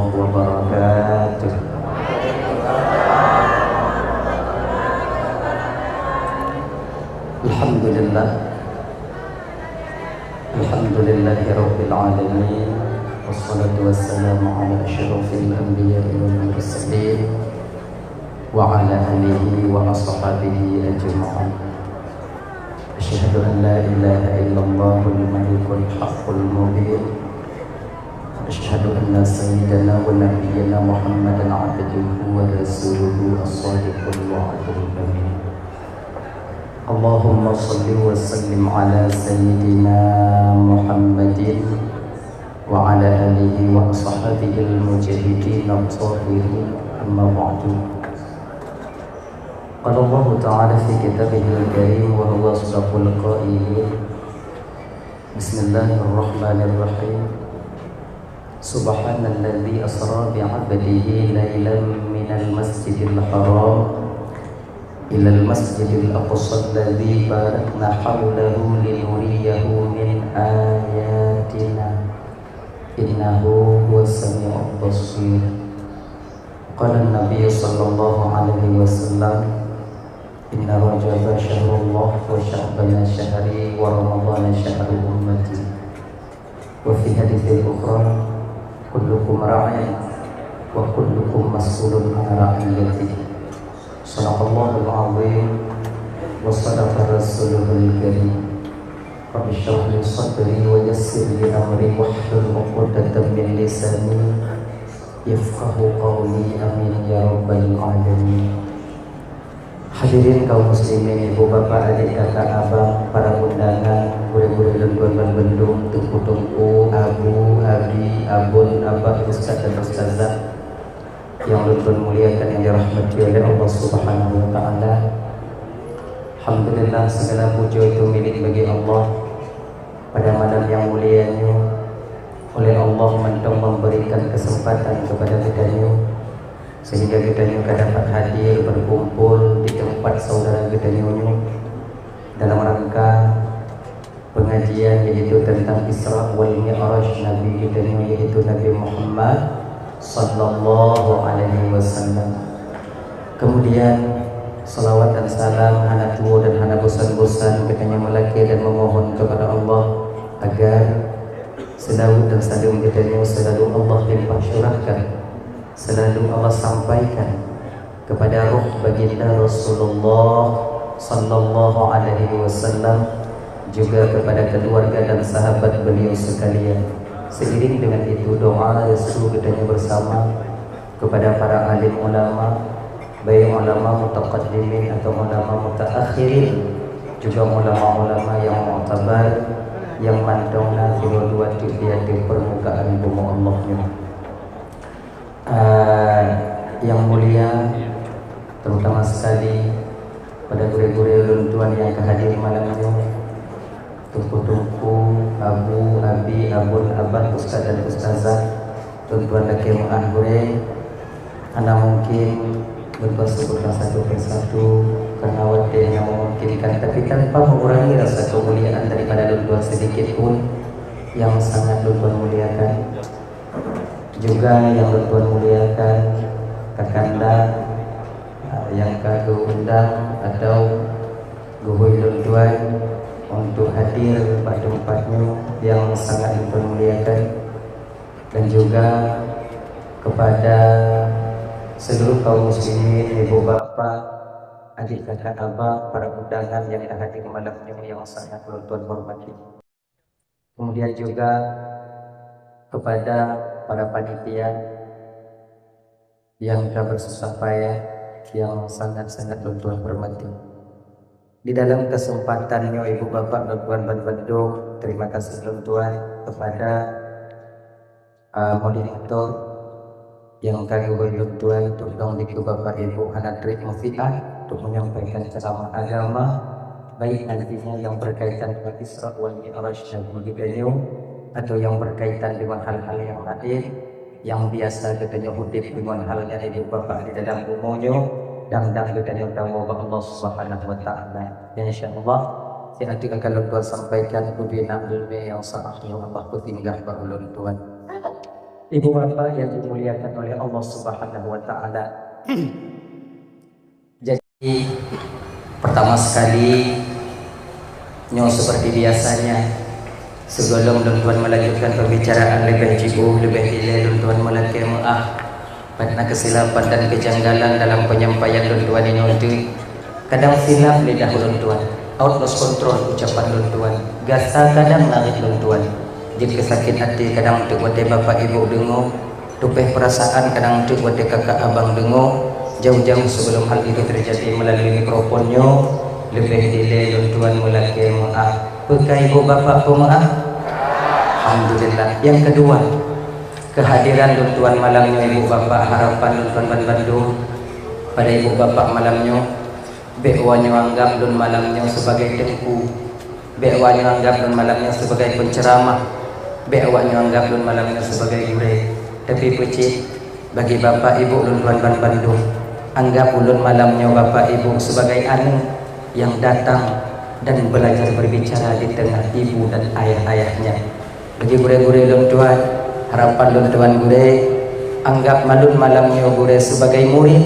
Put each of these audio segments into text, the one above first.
warahmatullahi wabarakatuh. Alhamdulillah, alhamdulillahi rabbil alamin. Wassalatu wassalamu ala asyrafil anbiya'i wal mursalin wa ala alihi wa ashabihi ajma'in. Asyhadu an la ilaha illallahul malikul haqqul mubin. Asyhadu anna sayyidana wa nabiyyana Muhammadan abduhu wa rasuluhu as-sadiqul wa'dul amin. Allahumma salli wa sallim ala sayyidina Muhammadin wa ala alihi wa ashabihi al-mujahidin at-tahirin, amma ba'du. Qala Allah ta'ala fi kitabihil karim wa huwa asdaqul qailin. Bismillahirrahmanirrahim. Subhanalladzi asra bi'abdihi laylan minal masjidil haram ilal masjidil aqsa alladzi barakna hawlahu linuriyahu min ayatina innahu huwas samiul basir. Qala an-nabiy sallallahu alaihi wasallam, inna rajaba syahrullah wa sya'bana syahri wa ramadhana syahru ummati. Wa fi haditsin ukhra, kullukum ra'in wa kullukum mas'ulun 'an ra'iyatihi. Shadaqallahul 'azim wa shadaqa rasuluhul karim. Rabbi shrah li sadri wa yassir li amri wahlul 'uqdatam min lisani yafqahu qawli, amin ya rabbal alamin. Hadirin kaum muslimin, ibu bapak, adik kakak abang, para undangan, guru-guru lengkuan bendung, tungku-tungku, abu, abi, abun, abah, ustaz dan ustazah yang lengkuan muliakan, yang dirahmati oleh Allah Subhanahu wa ta'ala. Alhamdulillah, segala puja itu milik bagi Allah. Pada malam yang mulianya, oleh Allah memberikan kesempatan kepada kita sehingga kita dapat hadir berkumpul di tempat saudara kita dalam rangka pengajian yaitu tentang Isra wal Mi'raj Nabi kita yaitu Nabi Muhammad sallallahu alaihi wasallam. Kemudian salawat dan salam hana tua dan hana bosan-bosan katanya melaki dan memohon kepada Allah agar selalu dan selalu Allah limpah syurahkan, selalu Allah sampaikan kepada ruh baginda Rasulullah sallallahu alaihi wasallam, juga kepada keluarga dan sahabat beliau sekalian. Seiring dengan itu doa restu kita bersama kepada para alim ulama, baik ulama mutaqaddimin atau ulama mutaakhirin, juga ulama-ulama yang mu'tabar, yang mandongna firoduati di permukaan bumi Allahnya. Yang mulia, terutama sekali pada guru-guru runtuhan yang kehadir malam ini, tungku-tungku, abu, abi, abun, abah, ustaz dan ustazah, tuan-tuan laki mu'ah gure, anda mungkin berpersebutkan satu persatu karena waktu yang memungkinkan, tapi tanpa mengurangi rasa kemuliaan daripada tuan sedikit pun yang sangat tuan muliakan. Juga yang tuan muliakan kakanda yang kagum undang atau guhui tuan untuk hadir pada tempatnya yang sangat tuan muliakan, dan juga kepada seluruh kaum muslimin, ibu bapa, adik kakak abah, para undangan yang hadir malam ini yang sangat tuan hormati. Kemudian juga kepada para panitia yang telah bersusah payah, yang sangat-sangat tuan hormati. Di dalam kesempatannya ibu bapak dan tuan Bandung, terima kasih tuan kepada moderator yang kami beri tuan untuk ibu bapak ibu anak trik mufi'ah untuk menyampaikan ceramah agama, baik nantinya yang berkaitan dengan Isra wal Mi'raj Nabi kita atau yang berkaitan dengan hal-hal yang lain yang biasa katanya hudib dengan halnya ibu bapak di dalam umumnya, dan katanya tamu Allah Subhanahu wa ta'ala. Insyaallah saya akan lupa sampaikan kubina ilmi yang sangat Allah kutinggah bahulun Tuhan. Ibu bapak yang dimuliakan oleh Allah Subhanahu wa taala. Jadi pertama sekali nyo seperti biasanya sebelum tuan melanjutkan pembicaraan lebih jauh lebih hilal tuan melaki maaf pada kesilapan dan kejanggalan dalam penyampaian tuan ini itu kadang silap lidah tuan out lost control ucapan tuan gasa kadang narik tuan jadi kesakit hati kadang untuk wate bapak ibu dengo tupeh perasaan kadang untuk wate kakak abang dengo jauh-jauh sebelum hal itu terjadi melalui mikrofonnya lebih delay tuan melaki maaf bekai ibu bapak maaf. Alhamdulillah. Yang kedua, kehadiran tuan malamnya ibu bapak harapan tuan Bandung pada ibu bapak malamnya bekwanyo anggap dun malamnya sebagai tengku, bekwanyo anggap dun malamnya sebagai penceramah, bekwanyo anggap dun malamnya sebagai guru. Tapi puji bagi bapak ibu dun tuan Bandung, anggap ulun malamnya bapak ibu sebagai anu yang datang dan belajar berbicara di tengah ibu dan ayah-ayahnya. Bagi gure-gure lun tuan, harapan lun tuan gure, anggap malun malamnya gure sebagai murid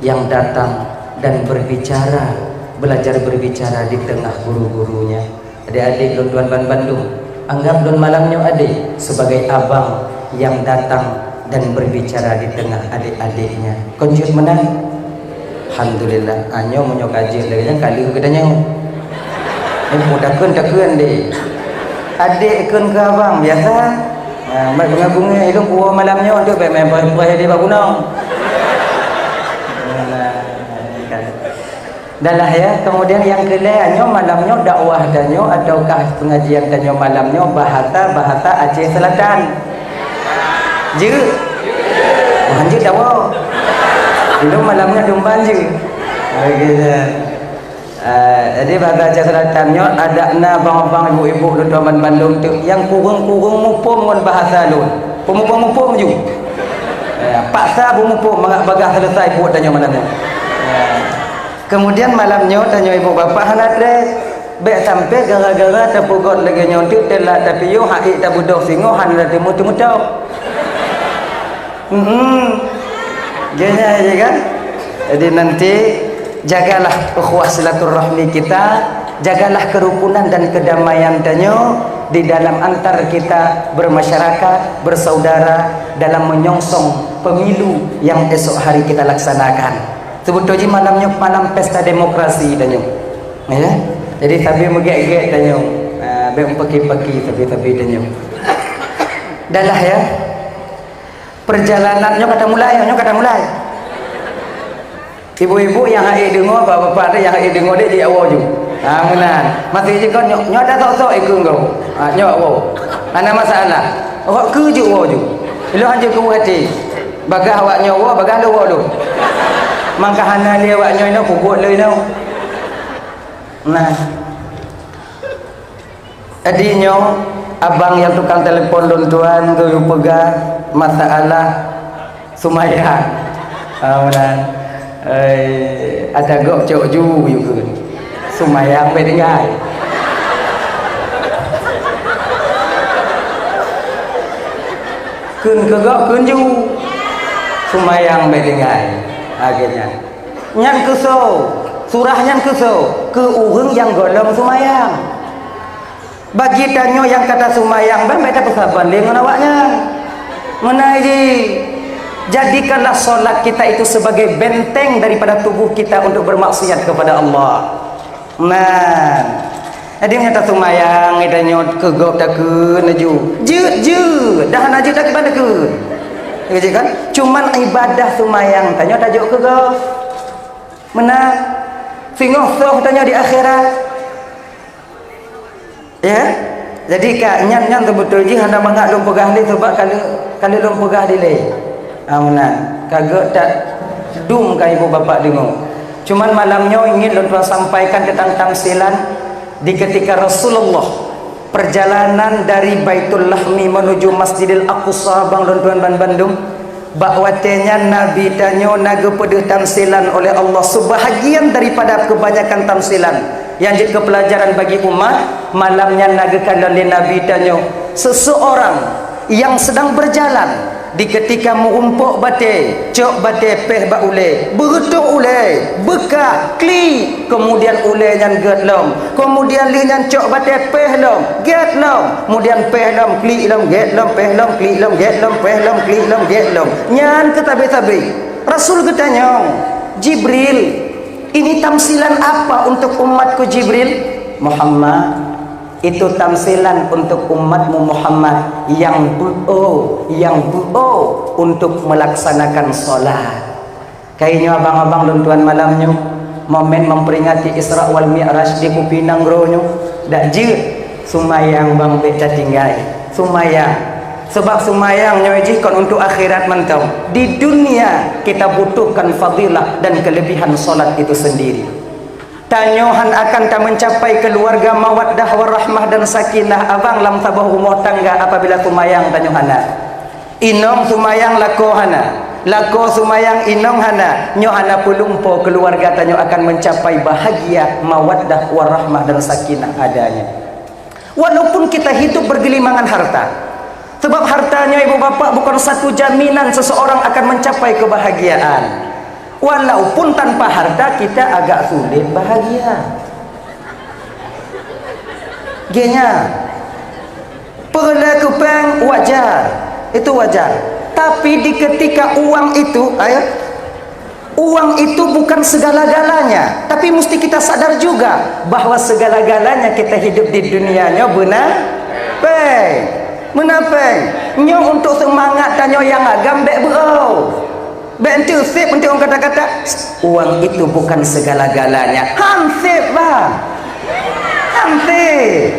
yang datang dan berbicara, belajar berbicara di tengah guru-gurunya. Adik-adik lun tuan Bandung, anggap lun malamnya adik sebagai abang yang datang dan berbicara di tengah adik-adiknya. Konjut menang. Alhamdulillah. Anyo menyo kaji lagi kali kedanya. Mudah-mudahan takkan deh. Adik kun ke abang biasa. Mak bunga-bunga hidup buah malamnya untuk main perih di bangunang. Dalah ya. Kemudian yang kelainnya malamnya dakwah danyo ataukah pengajian danyo malamnya bahasa Aceh Selatan. Je. Anjir dakwah. Hidup malamnya dumban je. Begitu. Jadi bahasa Aceh Selatannya ada na bang-bang ibu-ibu di Taman Bandung tu yang kurung-kurung mupum dengan bahasa lu. Pemupum-mupum ju. Paksa mupum bagah selesai buat tanya malamnya. Kemudian malamnya tanya ibu bapa hanat dres. Baik sampai gara-gara terpugot lagi nyontik telah tapi yo hak tak budak singo han dah mutu-mutu. Gini aja kan. Jadi nanti jagalah ukhuwah silaturahmi kita, jagalah kerukunan dan kedamaian danyo di dalam antar kita bermasyarakat, bersaudara dalam menyongsong pemilu yang esok hari kita laksanakan. Sebetulnya malamnya malam pesta demokrasi danyo. Ya. Jadi tapi megek-gek danyo. Bem pagi-pagi tapi danyo. Dalah ya. Perjalanannya kata mulai. Ibu-ibu yang hai dengar, bapak-bapak ada yang hai dengar dia di awal ju. Menan. Masih je kan nyo dah sok-sok ikut kau. Nyo awal. Ana masalah. Awak ke ju awal ju. Lu hanje ku hati. Bagah awak nyo awal, bagah lu awal lu. Mangka hana dia awak nyo no pukul lu no. Nah. Adinyo abang yang tukang telepon lun tuan tu pegang masalah sumayang. Menan. Ada gok cok ju juga sumayang bedengai kun ke gok kun ju sumayang bedengai akhirnya nyan keso surah nyan keso ke uheng yang golong sumayang bagi tanyo yang kata sumayang bang beta persahabat dengan awaknya menaji. Jadikanlah solat kita itu sebagai benteng daripada tubuh kita untuk bermaksiat kepada Allah. Nah, ada yang kata sumayang, ada nyot kegop tak ke naju, je, dah naju tak kepada ke, gitu kan? Cuman ibadah sumayang, tanya tajuk kegop, mana? Singoh soh tanya di akhirat, ya? Jadi kak nyan sebetulnya hendak mengak lom pegah ni sebab kalau lom pegah di le. Amunan kagak tak dum kan ibu bapak dengar. Cuman malamnya ingin tuan sampaikan tentang tamsilan di ketika Rasulullah perjalanan dari Baitul Lahmi menuju Masjidil Aqsa bang tuan Bandung bakwatenya Nabi tanyo naga pada tamsilan oleh Allah sebahagian daripada kebanyakan tamsilan yang jadi pelajaran bagi umat malamnya naga oleh Nabi tanyo seseorang yang sedang berjalan di ketika mengumpuk bate cok bate peh ba ule berutuk ule bekak kli kemudian ule nyan get lom kemudian li nyan cok bate peh lom get lom kemudian peh lom kli lom get lom peh lom kli lom get lom peh lom kli lom get lom nyan ketabe-tabe Rasul ketanya Jibril ini tamsilan apa untuk umatku Jibril Muhammad itu tamsilan untuk umatmu Muhammad yang bu'o untuk melaksanakan solat. Kayaknya abang-abang dan tuan malamnya momen memperingati Isra wal Mi'raj di Kupinang Ronyo dak je sumayang bang beta tinggai sumayang sebab sumayang nyojihkan untuk akhirat mentau di dunia kita butuhkan fadilah dan kelebihan solat itu sendiri. Tanyohan akan tak mencapai keluarga mawaddah warahmah dan sakinah abang lam tabah rumah tangga apabila sumayang tanyohana inong sumayang lako sumayang inong hana nyohana pulumpo keluarga tanyo akan mencapai bahagia mawaddah warahmah dan sakinah adanya walaupun kita hidup bergelimangan harta sebab hartanya ibu bapak bukan satu jaminan seseorang akan mencapai kebahagiaan. Walaupun tanpa harta kita agak sulit bahagia. Genya perla kupang wajar, itu wajar. Tapi di ketika uang itu bukan segala-galanya. Tapi mesti kita sadar juga bahwa segala-galanya kita hidup di dunianya benar. Menapeng nyo untuk semangat tanyo yang agam bek bro. Bentuk sip untuk orang kata-kata uang itu bukan segala-galanya. Hansip bang. Hansip.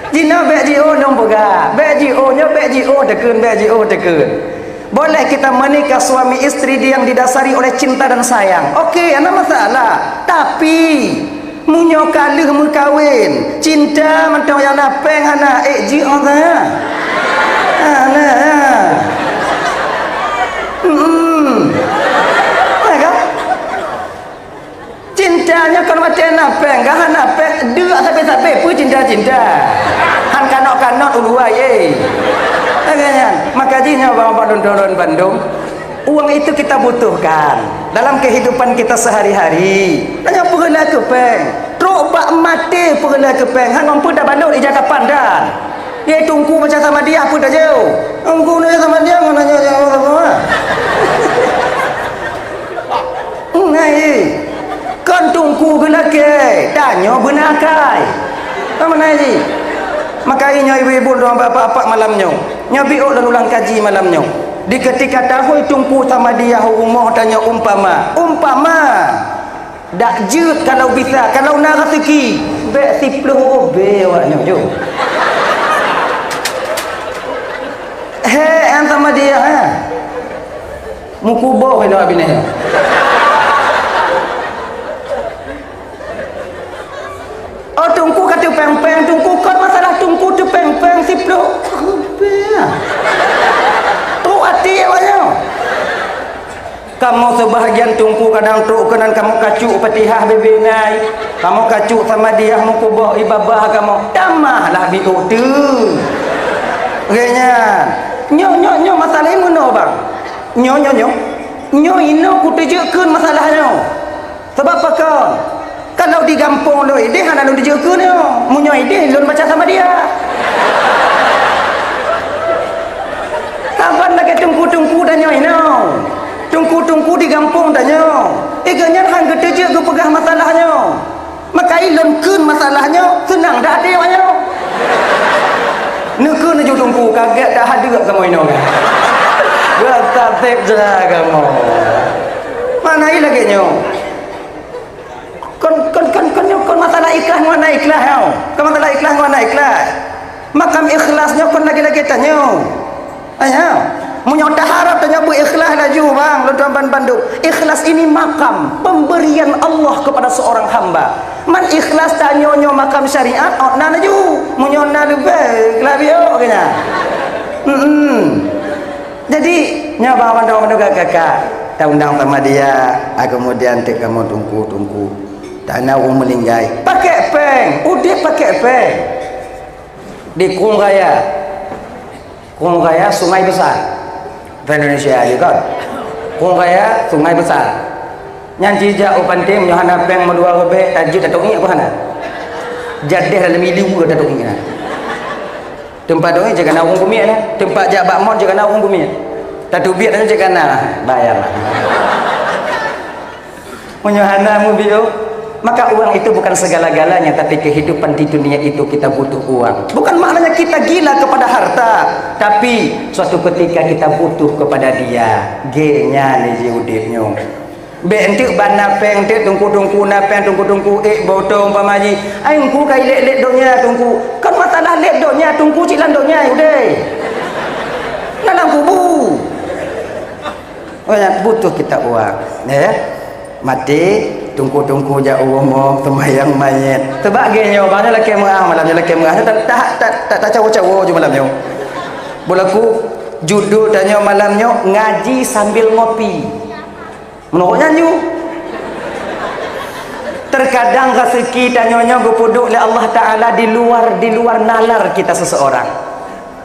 Jina BGO dong boga. BGO nya BGO tekun. Boleh kita menikah suami istri yang didasari oleh cinta dan sayang. Okey, ada masalah. Tapi munyo kalih mu kawin. Cinta mentang yang napeng hana ji orang. Ana. Cintanya kan macam apa? Enggak apa? Dua sampai pun cinta. Han kanok ulua ye. Agaknya maka jinya bang Bandung Bandung. Uang itu kita butuhkan dalam kehidupan kita sehari-hari. Tanya perla kepeng. Trobak mati perla kepeng. Han mampu dah Bandung di Jakarta Pandan. Dia tunggu macam sama dia pun dah jauh. Tunggu ni sama dia mana jauh semua. Ngai. Kan tunggu gelake, tanya benar kai. Mana ni? Makanya ibu-ibu dan bapak-bapak malamnya, nyabiok dan ulang kaji malamnya. Di ketika tahu tunggu sama dia rumah tanya umpama. Dak jut kalau bisa, kalau nak rezeki, bek 10 obe awaknya jo. An sama dia ha. Mukuboh ini abine. Oh tungku kata peng-peng tungku kot masalah tungku tu peng-peng siplo. Tu hati awaknya. Kamu sebahagian tungku kadang truk kenan kamu kacuk Fatihah bebinai. Kamu kacuk sama dia mukubah ibabah kamu. Tamahlah biuk tu. Kayaknya nyo masalah ini mana bang? Nyo ino ku tujukan masalahnya. Sebab apa kau? Kalau di kampung lo ide hana lo dijaga ni, munyo ide lo baca sama dia. Kapan lagi tungku dan nyo tungku di kampung dan nyo. Iganya hang keteje ke pegah masalahnya. Maka ilon kun masalahnya senang dah dia nyo. Nekun je tungku kaget dah hadir kamu ino kan. Bertatip je kamu. Mana lagi nyo? Kon masalah ikhlas mana ikhlas kau? Kon masalah ikhlas mana ikhlas? Makam ikhlasnya kon lagi tanya. Ayo, munyo taharap tanya bu ikhlas laju bang, Lutuan Bandung. Ikhlas ini makam pemberian Allah kepada seorang hamba. Man ikhlas tanyonyo makam syariat, oh na laju. Munyo na lebih kelabio kena. Jadi nyoba Bandung kakak. Undang sama dia, kemudian kamu tunggu. Tak nak melinggai. Pakai peng. Udah pakai peng. Di Kung Raya sungai besar. Indonesia juga kung kaya sungai besar nyanci jauh pantim Yohana peng medua rebe tajid datuk ingat apa hana jadih dalam miliu datuk ingat tempat doi jaga naung bumi na tempat jak bakmon jaga naung bumi tatu biat na jaga na bayarlah Yohana mubio. Maka uang itu bukan segala-galanya, tapi kehidupan di dunia itu kita butuh uang. Bukan maknanya kita gila kepada harta, tapi suatu ketika kita butuh kepada dia. G-nya ni udipnya. Bentuk bana peng te tungku-tungku na peng tungku-tungku botong pamaji. Ai engku kai lek-lek donya tungku. Kan matalah lek donya tungku cilan donya udah. Dalam kubu. Oh ya, butuh kita uang, ya. Mati tungku-tungku jauh umum temayang mayat sebagainya banyak laki malamnya laki tak cawo-cawo je malamnya bolaku judul tanya malamnya ngaji sambil ngopi menurutnya nyu terkadang rezeki tanyanya gupuduk oleh Allah Ta'ala di luar nalar kita seseorang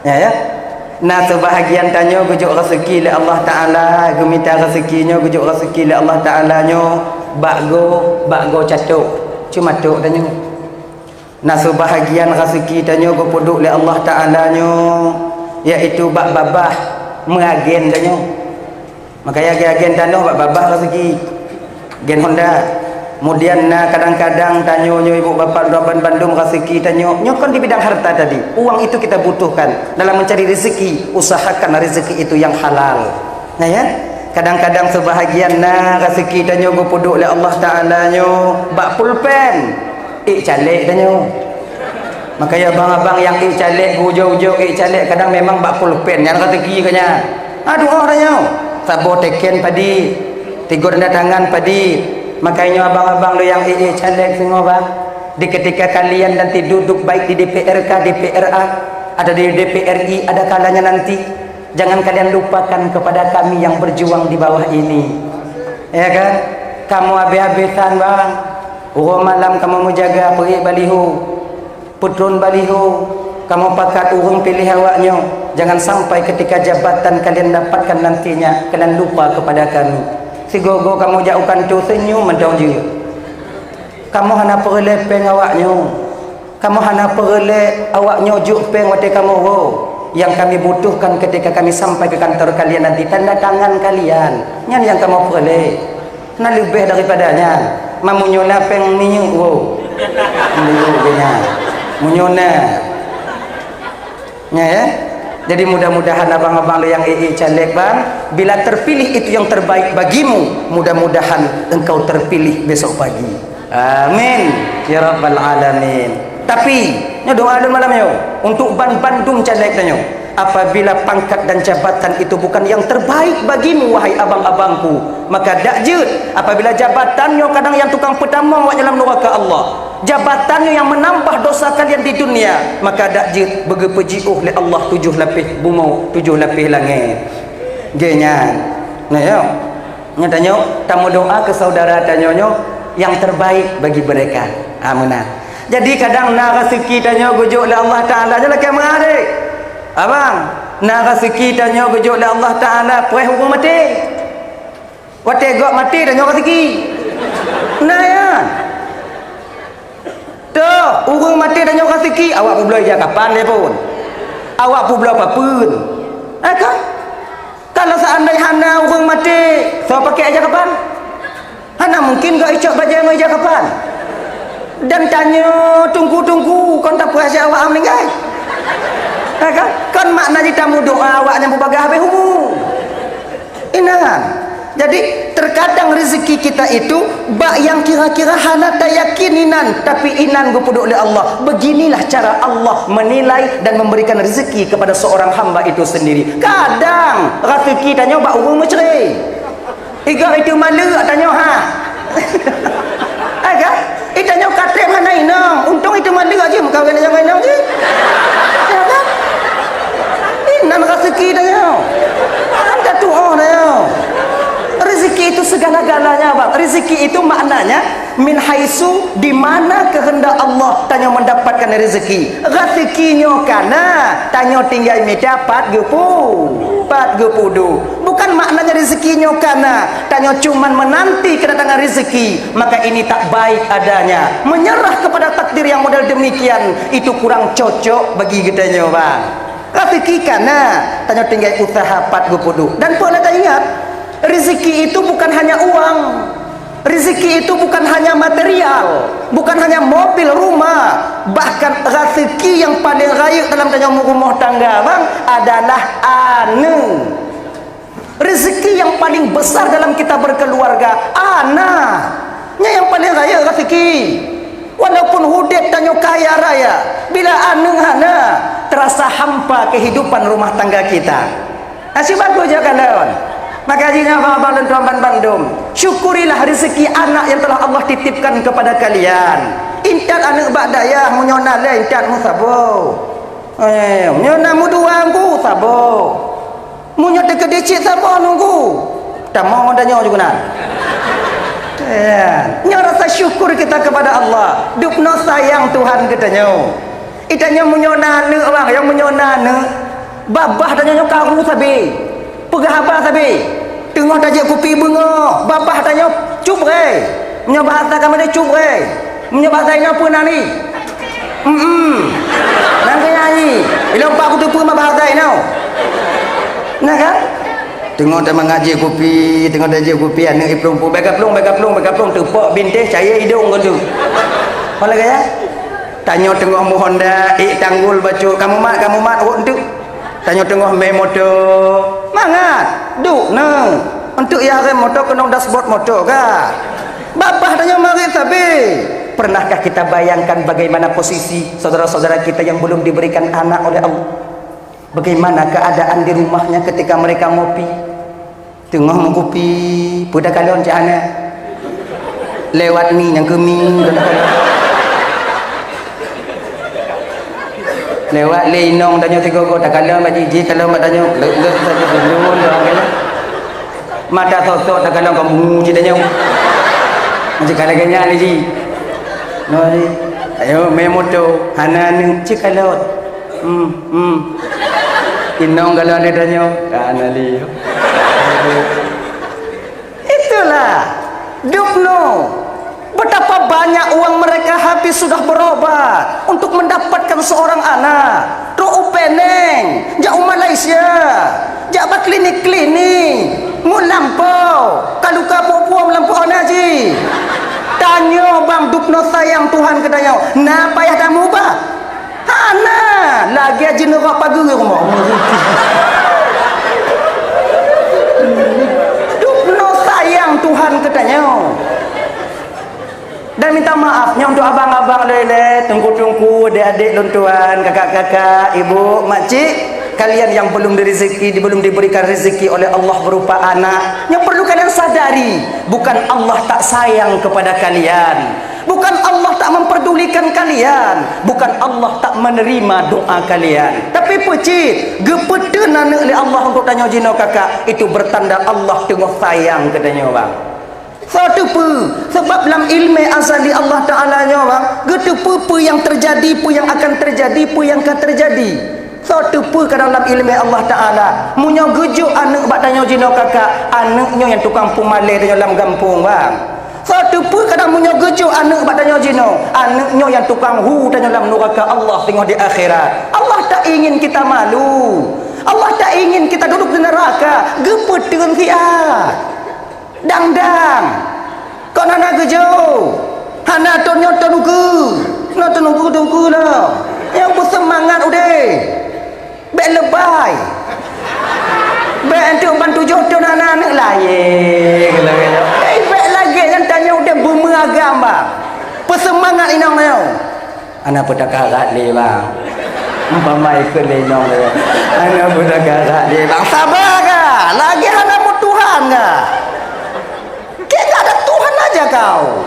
ya nah sebahagian tanya gujuk rezeki oleh Allah Ta'ala gemita rezekinya gujuk rezeki oleh Allah Ta'ala nyo bakgo catuk cuma tuk tanya nah sebahagian rezeki tanya gupuduk oleh Allah Ta'ala nyo iaitu bak babah mengagen tanya makanya agen tanya bak babah rezeki gen Honda kemudian kadang-kadang tanyonyo ibu bapak Raban Bandung rezeki tanyo nyokon di bidang harta tadi uang itu kita butuhkan dalam mencari rezeki usahakan rezeki itu yang halal nah ya kadang-kadang sebahagian rezeki tanyo gopodok oleh Allah Ta'ala nyo bak pulpen calik tanyo makanya abang-abang yang calik hujau-hujau calik kadang memang bak pulpen yang rezeki kanya aduh orangnya sabo teken padi tigur tangan padi makanya abang-abang lo yang ini caleg semua bang di ketika kalian nanti duduk baik di DPRK, DPRA ada di DPRI ada kalanya nanti jangan kalian lupakan kepada kami yang berjuang di bawah ini ya kan kamu habis-habisan bang malam kamu menjaga peri baliho putrun baliho kamu pakat urung pilih awaknya jangan sampai ketika jabatan kalian dapatkan nantinya kalian lupa kepada kami si gogo kamu jauhkan tu senyum mentau je kamu hana perle peng awaknya kamu hana perle awaknya juk peng wate kamu yang kami butuhkan ketika kami sampai ke kantor kalian nanti tanda tangan kalian nyan yang kamu perle na lebih daripadanya mamunyona peng minyu munyona ya jadi mudah-mudahan abang-abang yang caleg bang bila terpilih itu yang terbaik bagimu mudah-mudahan engkau terpilih besok pagi amin ya rabbal alamin tapi doa malamnya untuk Bandung caleg tanya apabila pangkat dan jabatan itu bukan yang terbaik bagimu wahai abang-abangku maka dakjut apabila jabatannya kadang yang tukang pertama awak dalam neraka Allah jabatannya yang menambah dosa kalian di dunia maka dakjut begepejiuh oleh Allah 7 lapis bumi 7 lapis langit genya nah ya tanya tamu doa ke saudara tanyonyo yang terbaik bagi mereka amunah jadi kadang rezeki tanya gujuk oleh Allah Ta'ala je laki mengadik abang rezeki tanya gujuk oleh Allah Ta'ala perih hukum mati wate gok mati tanya rezeki nah ya tuh urung mati tanya rezeki awak pun belum kapan dia pun awak pun belum apa-pun kan kalau seandainya hana urung mati so pakai aja kapan hana mungkin gak icok bajai aja kapan dan tanya tunggu-tunggu kon tak puas awak meninggal kan maknanya tamu doa awaknya berbagai habis hukum inan jadi terkadang rezeki kita itu bak yang kira-kira hana tak yakin inan tapi inan gupuduk oleh Allah beginilah cara Allah menilai dan memberikan rezeki kepada seorang hamba itu sendiri kadang rezeki tanya bak urung menceri iga itu malu tanya kan itanya katrem hana inang untung itu malu aja mengkawin yang inang je ya kan inan rezeki tanya kan tak tuh rezeki itu segala-galanya bang. Rezeki itu maknanya min haisu, di mana kehendak Allah tanya mendapatkan rezeki. Rezekinya kana tanya tinggal mi dapat gepudu. Bukan maknanya rezekinya kana tanya cuman menanti kedatangan rezeki. Maka ini tak baik adanya. Menyerah kepada takdir yang model demikian itu kurang cocok bagi kitanya bang. Rezeki kana tanya tinggal usaha pat gepudu. Dan pernah tak ingat, rezeki itu bukan hanya uang. Rezeki itu bukan hanya material, bukan hanya mobil, rumah. Bahkan rezeki yang paling raya dalam tanya rumah tangga bang adalah anak. Rezeki yang paling besar dalam kita berkeluarga, anaknya yang paling raya rezeki. Walaupun hudet tanya kaya raya, bila anak hana terasa hampa kehidupan rumah tangga kita. Asyik bagus je kalon. Maka jika abang-abang dan tuan-tuan Bandung, syukurilah rezeki anak yang telah Allah titipkan kepada kalian. Intat anak badaya menyona le intat mu sabo. Menyona mu dua ku sabo. Munya dekedecik sabo nunggu. Tak mau danya juga nak. Nya rasa syukur kita kepada Allah. Dupno sayang Tuhan katanya. Itanya menyona ne orang yang menyona ne. Babah tanya karu sabi. Pegahaba sabi. Tengah tajak kopi bunga. Babah tanya cup re. Punya bahasa kamu dia cup re. Punya bahasa ini apa nani? Nanti nyanyi. Bila empat aku tu mah bahasa ini. Nah kan? Tengah tak mengaji kopi, tengah tajak kopi anak iplung pu bagaplung tepak bintih cahaya hidung gitu. Apa lagi ya? Tanya tengah mu Honda, tanggul baca kamu mat untuk tanya tengah main motor. Mangat duk nang untuk ya rem motor kena dashboard motor ka. Babah tanya mari sabi. Pernahkah kita bayangkan bagaimana posisi saudara-saudara kita yang belum diberikan anak oleh Allah? Bagaimana keadaan di rumahnya ketika mereka ngopi? Tengah mengopi, pada kalian cak anak lewat ni yang keming lewat lenong tanya tiga kau tak kalau mak jiji kalau mak tanya lek saja dulu orang mata sosok tak kalau kamu citanya macam kalau ganya ni ji no ni ayo main motor hana ni cik kalau inong kalau ada tanya hana li itulah dupno. Betapa banyak uang mereka habis sudah berobat untuk mendapatkan seorang anak. Doa peneng, jauh Malaysia, jauh klinik-klinik, mu lampau, kalau kamu puang lampau naji. Tanya bang dupno sayang Tuhan katanya, nah payah kamu bah? Hana, lagi aja neraka pagi rumah. Dupno sayang Tuhan katanya. Dan minta maafnya untuk abang-abang lele, tungku-tungku, adik-adik, lontuan, kakak-kakak, ibu, makcik, kalian yang belum diberikan rezeki oleh Allah berupa anak, yang perlu kalian sadari, bukan Allah tak sayang kepada kalian, bukan Allah tak memperdulikan kalian, bukan Allah tak menerima doa kalian, tapi pecik gepedenan oleh Allah untuk tanya jino kakak, itu bertanda Allah tengah sayang katanya bang. Satu pu sebab dalam ilmu azali Allah Taala nya bang, gitu pu yang terjadi, pu yang akan terjadi, pu yang akan terjadi. Satu pu ke dalam ilmu Allah Taala. Munyo gejuk anak bak tanya jino kakak, anaknya yang tukang pumale dalam kampung bang. Satu pu kadang munyo gejuk anak bak tanya jino, anaknya yang tukang tanya dalam neraka Allah tengok di akhirat. Allah tak ingin kita malu. Allah tak ingin kita duduk di neraka. Gepetun kiat. Dang-dang kau nak kerja hana tonyo tonuku nak tunggu lah yang bersemangat udah baik lebay baik antum bantu jodoh anak-anak lain baik lagi yang tanya udah bermeragam bang bersemangat inang tanya anak pada karat ni bang umpamai ke lenong dia anak pada karat ni bang sabar ke lagi hana mu Tuhan ke ada Tuhan aja kau.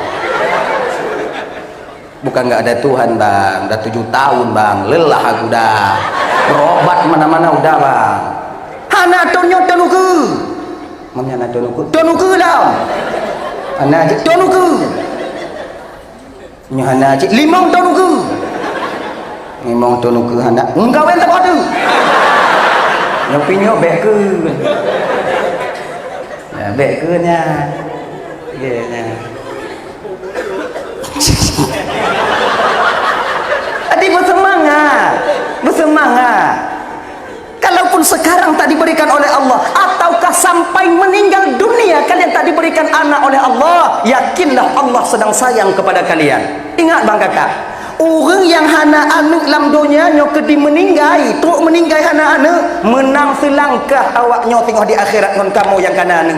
Bukan nggak ada Tuhan bang, udah 7 tahun bang, lelah aku dah. Berobat mana-mana udah bang. Hana tonyo tonuku. mamnya nak tonuku lah anak cik tonuku nya anak cik limang tonuku memang tonuku anak engkau yang tak ada nyopinya bek ke ya bek ke nya nya adik bersemangat kalaupun sekarang tak diberikan oleh Allah ataukah sampai meninggal dunia kalian tak diberikan anak oleh Allah, yakinlah Allah sedang sayang kepada kalian. Ingat bang kakak, orang yang hana anak dalam dunia nyok kedi meninggai teruk meninggai hana anak menang selangkah awaknya tengok di akhirat dengan kamu yang kana anak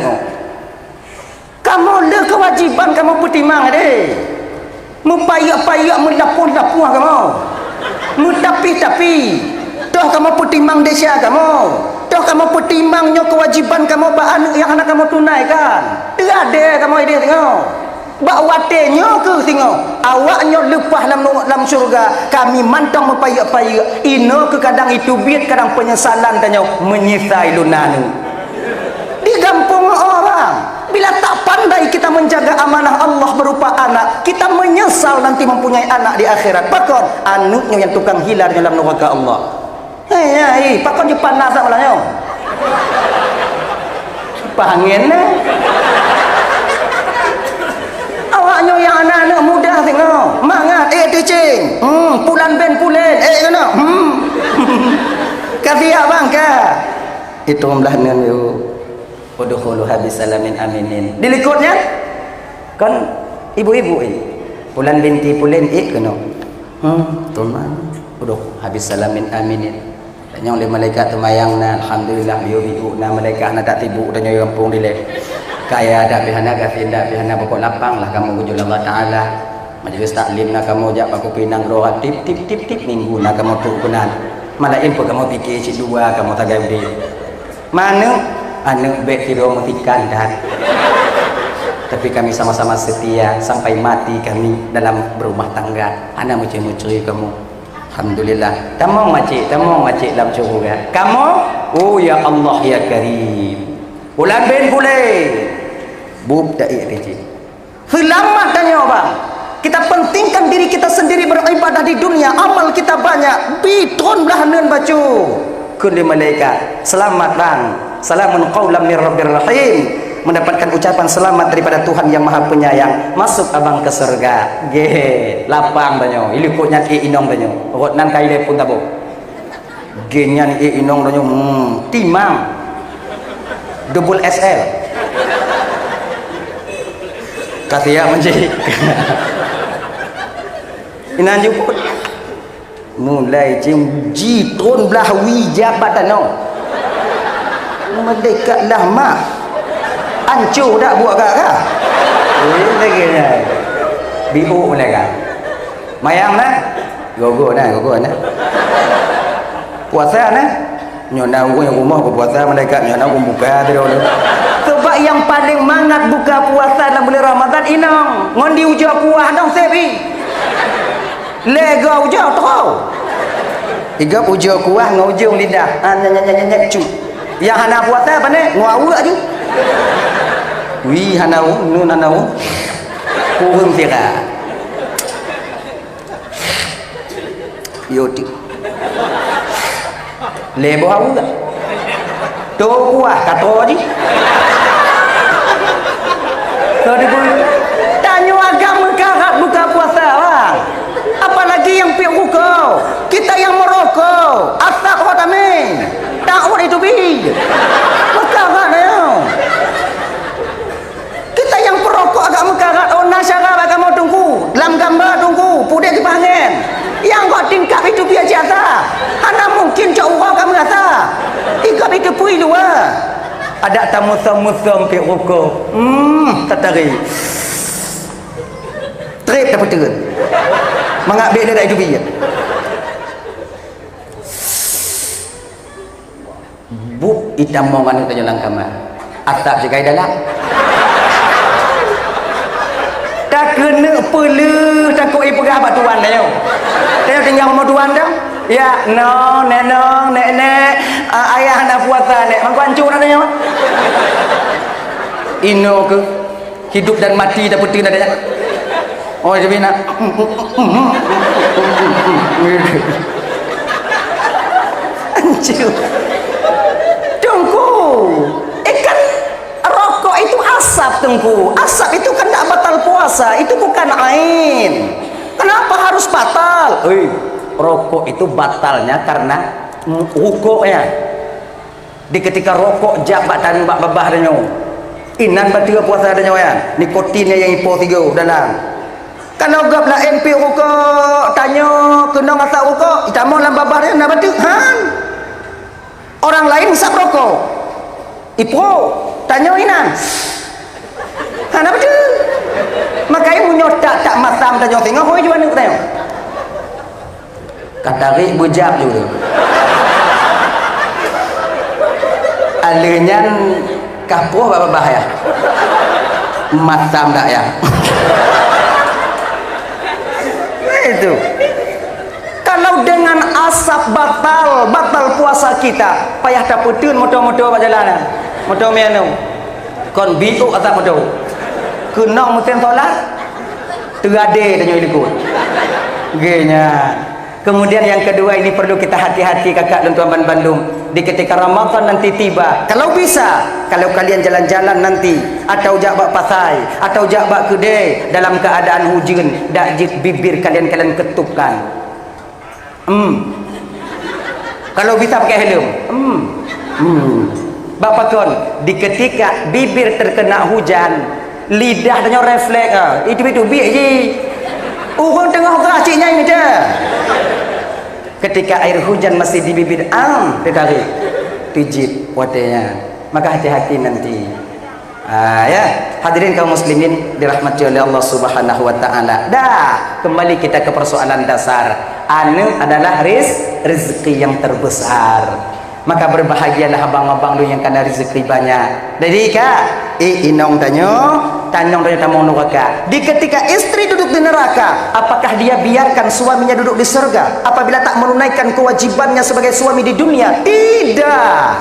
kamu le kewajiban kamu pertimang deh mepayak-payak mendapuh-dapuh kamu mutapi-tapi toh kamu pertimbang desa kamu toh kamu pertimbangnya kewajiban kamu bak anak yang anak kamu tunaikan ada kamu ide tengok bak watenya ke tengok awaknya lepas dalam syurga kami mantang mepayak-payak ino ke kadang itu biat kadang penyesalan tanya menyisai lunanu digampung orang bila tak pandai kita menjaga amanah Allah berupa anak kita menyesal nanti mempunyai anak di akhirat bahkan anaknya yang tukang hilar dalam neraka Allah. Hei, pakon je panas tak malahnya. Pangin lah. Awaknya yang anak-anak muda tengok. Mangat, teaching. Pulan ben pulen. Kena. Kasih abang ke? Itu membelah dengan you. Udkhulu habis salamin aminin. Dilikutnya kan ibu-ibu pulan binti pulen kena. Tuman. Udah habis salamin aminin. Yang oleh malaikat temayang na alhamdulillah biu na malaikat na tak tibu dan nyoy kampung dile kaya ada bihana gafin dak bihana pokok lapang lah kamu wujud Allah taala majlis taklim na kamu jak aku pinang doa tip minggu na kamu tukunan malain pun kamu fikir cik dua kamu tagay di mana anu bek tiro mutikan dah tapi kami sama-sama setia sampai mati kami dalam berumah tangga ana mucui kamu. Alhamdulillah. Tamong macik dalam syurga. Kamu? Oh ya Allah ya Karim. Bulan ben boleh. Bub tak iri. Selamat tanya bang. Kita pentingkan diri kita sendiri beribadah di dunia. Amal kita banyak. Bitun belah nun bacu. Kun di malaikat. Selamat bang. Salamun qaulam mir rabbir rahim. Mendapatkan ucapan selamat daripada Tuhan yang Maha Penyayang. Masuk abang ke surga. Ge, lapang banyo. Ilikutnya inong banyo. Rot nan kaile pun tabo. Ge nyan inong banyo. Timang. Double SL. Katia menjadi. Inan juput. Mulai jitun belah wijabatan no. Merdekalah mak. Hancur tak buat kak lagi ni biu mereka mayang nah gogo nah puasa nah nyona aku yang rumah berpuasa mereka nyona aku buka tu sebab yang paling mangat buka puasa dalam bulan Ramadan inang ngondi ujar kuah dong sebi lega ujar tahu tiga ujar kuah ngujung lidah nyanyi cu yang hana puasa apa ni ngau aja wi hanau nun hanau kurung tira yoti lebo hau tak to kuah kato aja tadi pun tanya agama karat buka puasa bang apalagi yang piu kau kita yang merokok asal kau tamin tak itu bi mekarat ya kita yang perokok agak mekarat ona syarab agak mau tunggu dalam gambar tunggu pudek dipanggil yang kau tingkap itu biar jasa hana mungkin jauh orang kamu rasa tingkap itu pui luar ada tamu-tamu pi rokok tatari trip dapat turun mengambil dia itu biar buk hitam mongan itu jalan kamar atap sekai dalam tak kena pelu takut perah batuan dah yo dia tinggal rumah tuan dah ya no nenek ayah nak puasa nek mangku hancur dah yo Ino ke hidup dan mati dah putih nadanya. Oh jadi nak anjir tunggu kan rokok itu asap tunggu asap itu kan tak batal puasa itu bukan ain kenapa harus batal rokok itu batalnya karena rokoknya di ketika rokok jabatan bak babahnya inan batil puasa adanya wayan nikotinnya yang ipo 3 dalam kalau gap lah MP rokok tanya kena masak rokok itamu dalam babahnya nak batil han orang lain hisap rokok ipo tanya inan han nak batil makanya munyotak tak masam tanya tengok hoi jual ni tengok katarik bujak juga alenyan kapuh apa bahaya masam tak ya itu kalau dengan asap batal puasa kita payah dapetin motor-motor perjalanan motor mianu kon biuk atau motor kenang mungkin tolak terade tanya ikut genya. Kemudian yang kedua ini perlu kita hati-hati kakak dan tuan Bandung di ketika Ramadan nanti tiba kalau bisa kalau kalian jalan-jalan nanti atau jabak pasai atau jabak kedai dalam keadaan hujan dak bibir kalian ketupkan kalau bisa pakai helm bapak kon di ketika bibir terkena hujan lidah dan refleks itu biar je orang tengah keraciknya ini dah ketika air hujan masih di bibir ditarik tijib watenya maka hati-hati nanti ya hadirin kaum muslimin dirahmati oleh Allah Subhanahu wa taala dah kembali kita ke persoalan dasar anu adalah rezeki yang terbesar maka berbahagialah abang-abang lu yang kena rezeki banyak jadi kak inong tanyong dari tamong neraka di ketika istri duduk di neraka apakah dia biarkan suaminya duduk di surga apabila tak menunaikan kewajibannya sebagai suami di dunia tidak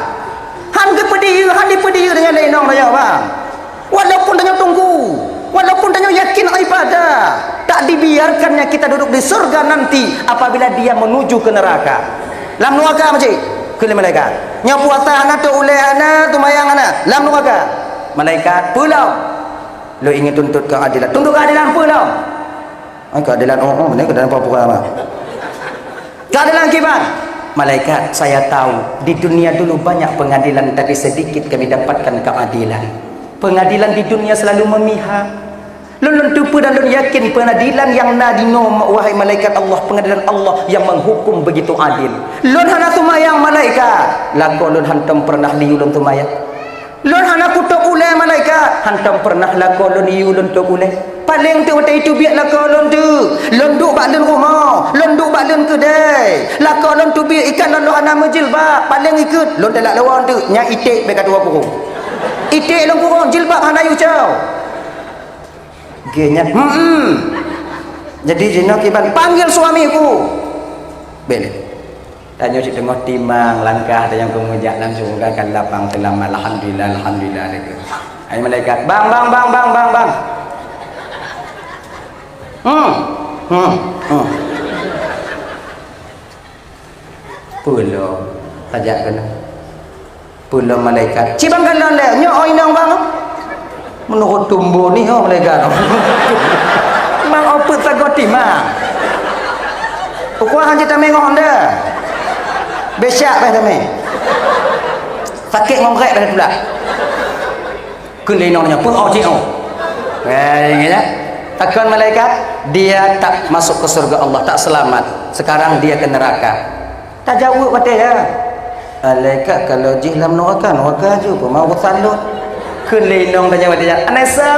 handi pediu dengan inong tanya bang walaupun tanya tunggu walaupun tanya yakin ibadah tak dibiarkannya kita duduk di surga nanti apabila dia menuju ke neraka lam neraka macam ke malaikat nyapu atas anak tu oleh anak tu mayang anak lam neraka malaikat pulau lo ingin tuntut keadilan tuntut keadilan pulau keadilan ini keadilan apa keadilan kibat malaikat saya tahu di dunia dulu banyak pengadilan tapi sedikit kami dapatkan keadilan pengadilan di dunia selalu memihak lulun tupu dan lulun yakin pengadilan yang nadino wahai malaikat Allah pengadilan Allah yang menghukum begitu adil lulun hana tumayang malaikat lako lulun hantam pernah liulun tumayang lulun hana kutuk ulai malaikat hantam pernah lako lulun liulun tuk ulai paling tu waktu itu biar lako lulun tu lulun duk bak lulun rumah lulun duk bak lulun kedai lako lulun tu biar ikan lulun hana menjilbab paling ikut lulun telak lawan tu nyak itik bekat dua kurung itik lulun kurung jilbab hana yucau genya jadi jino kiban panggil suamiku boleh tanya si tengok timang langkah ada yang kemujak langsung kan lapang telam alhamdulillah ai malaikat bang pulau tajak kena pulau malaikat cibang kan le nyo oi nang bang menurut tumbuh ni malaikat mang oput sagoti mah ukuran kita mengok anda besyak bah tame sakit ngomrek dah pula kunlinongnya pun oji kayaknya takkan malaikat dia tak masuk ke surga Allah tak selamat sekarang dia ke neraka tak jauh patih ya malaikat kalau jihlam neraka je pun mau salut kunlinong tanya dia nasa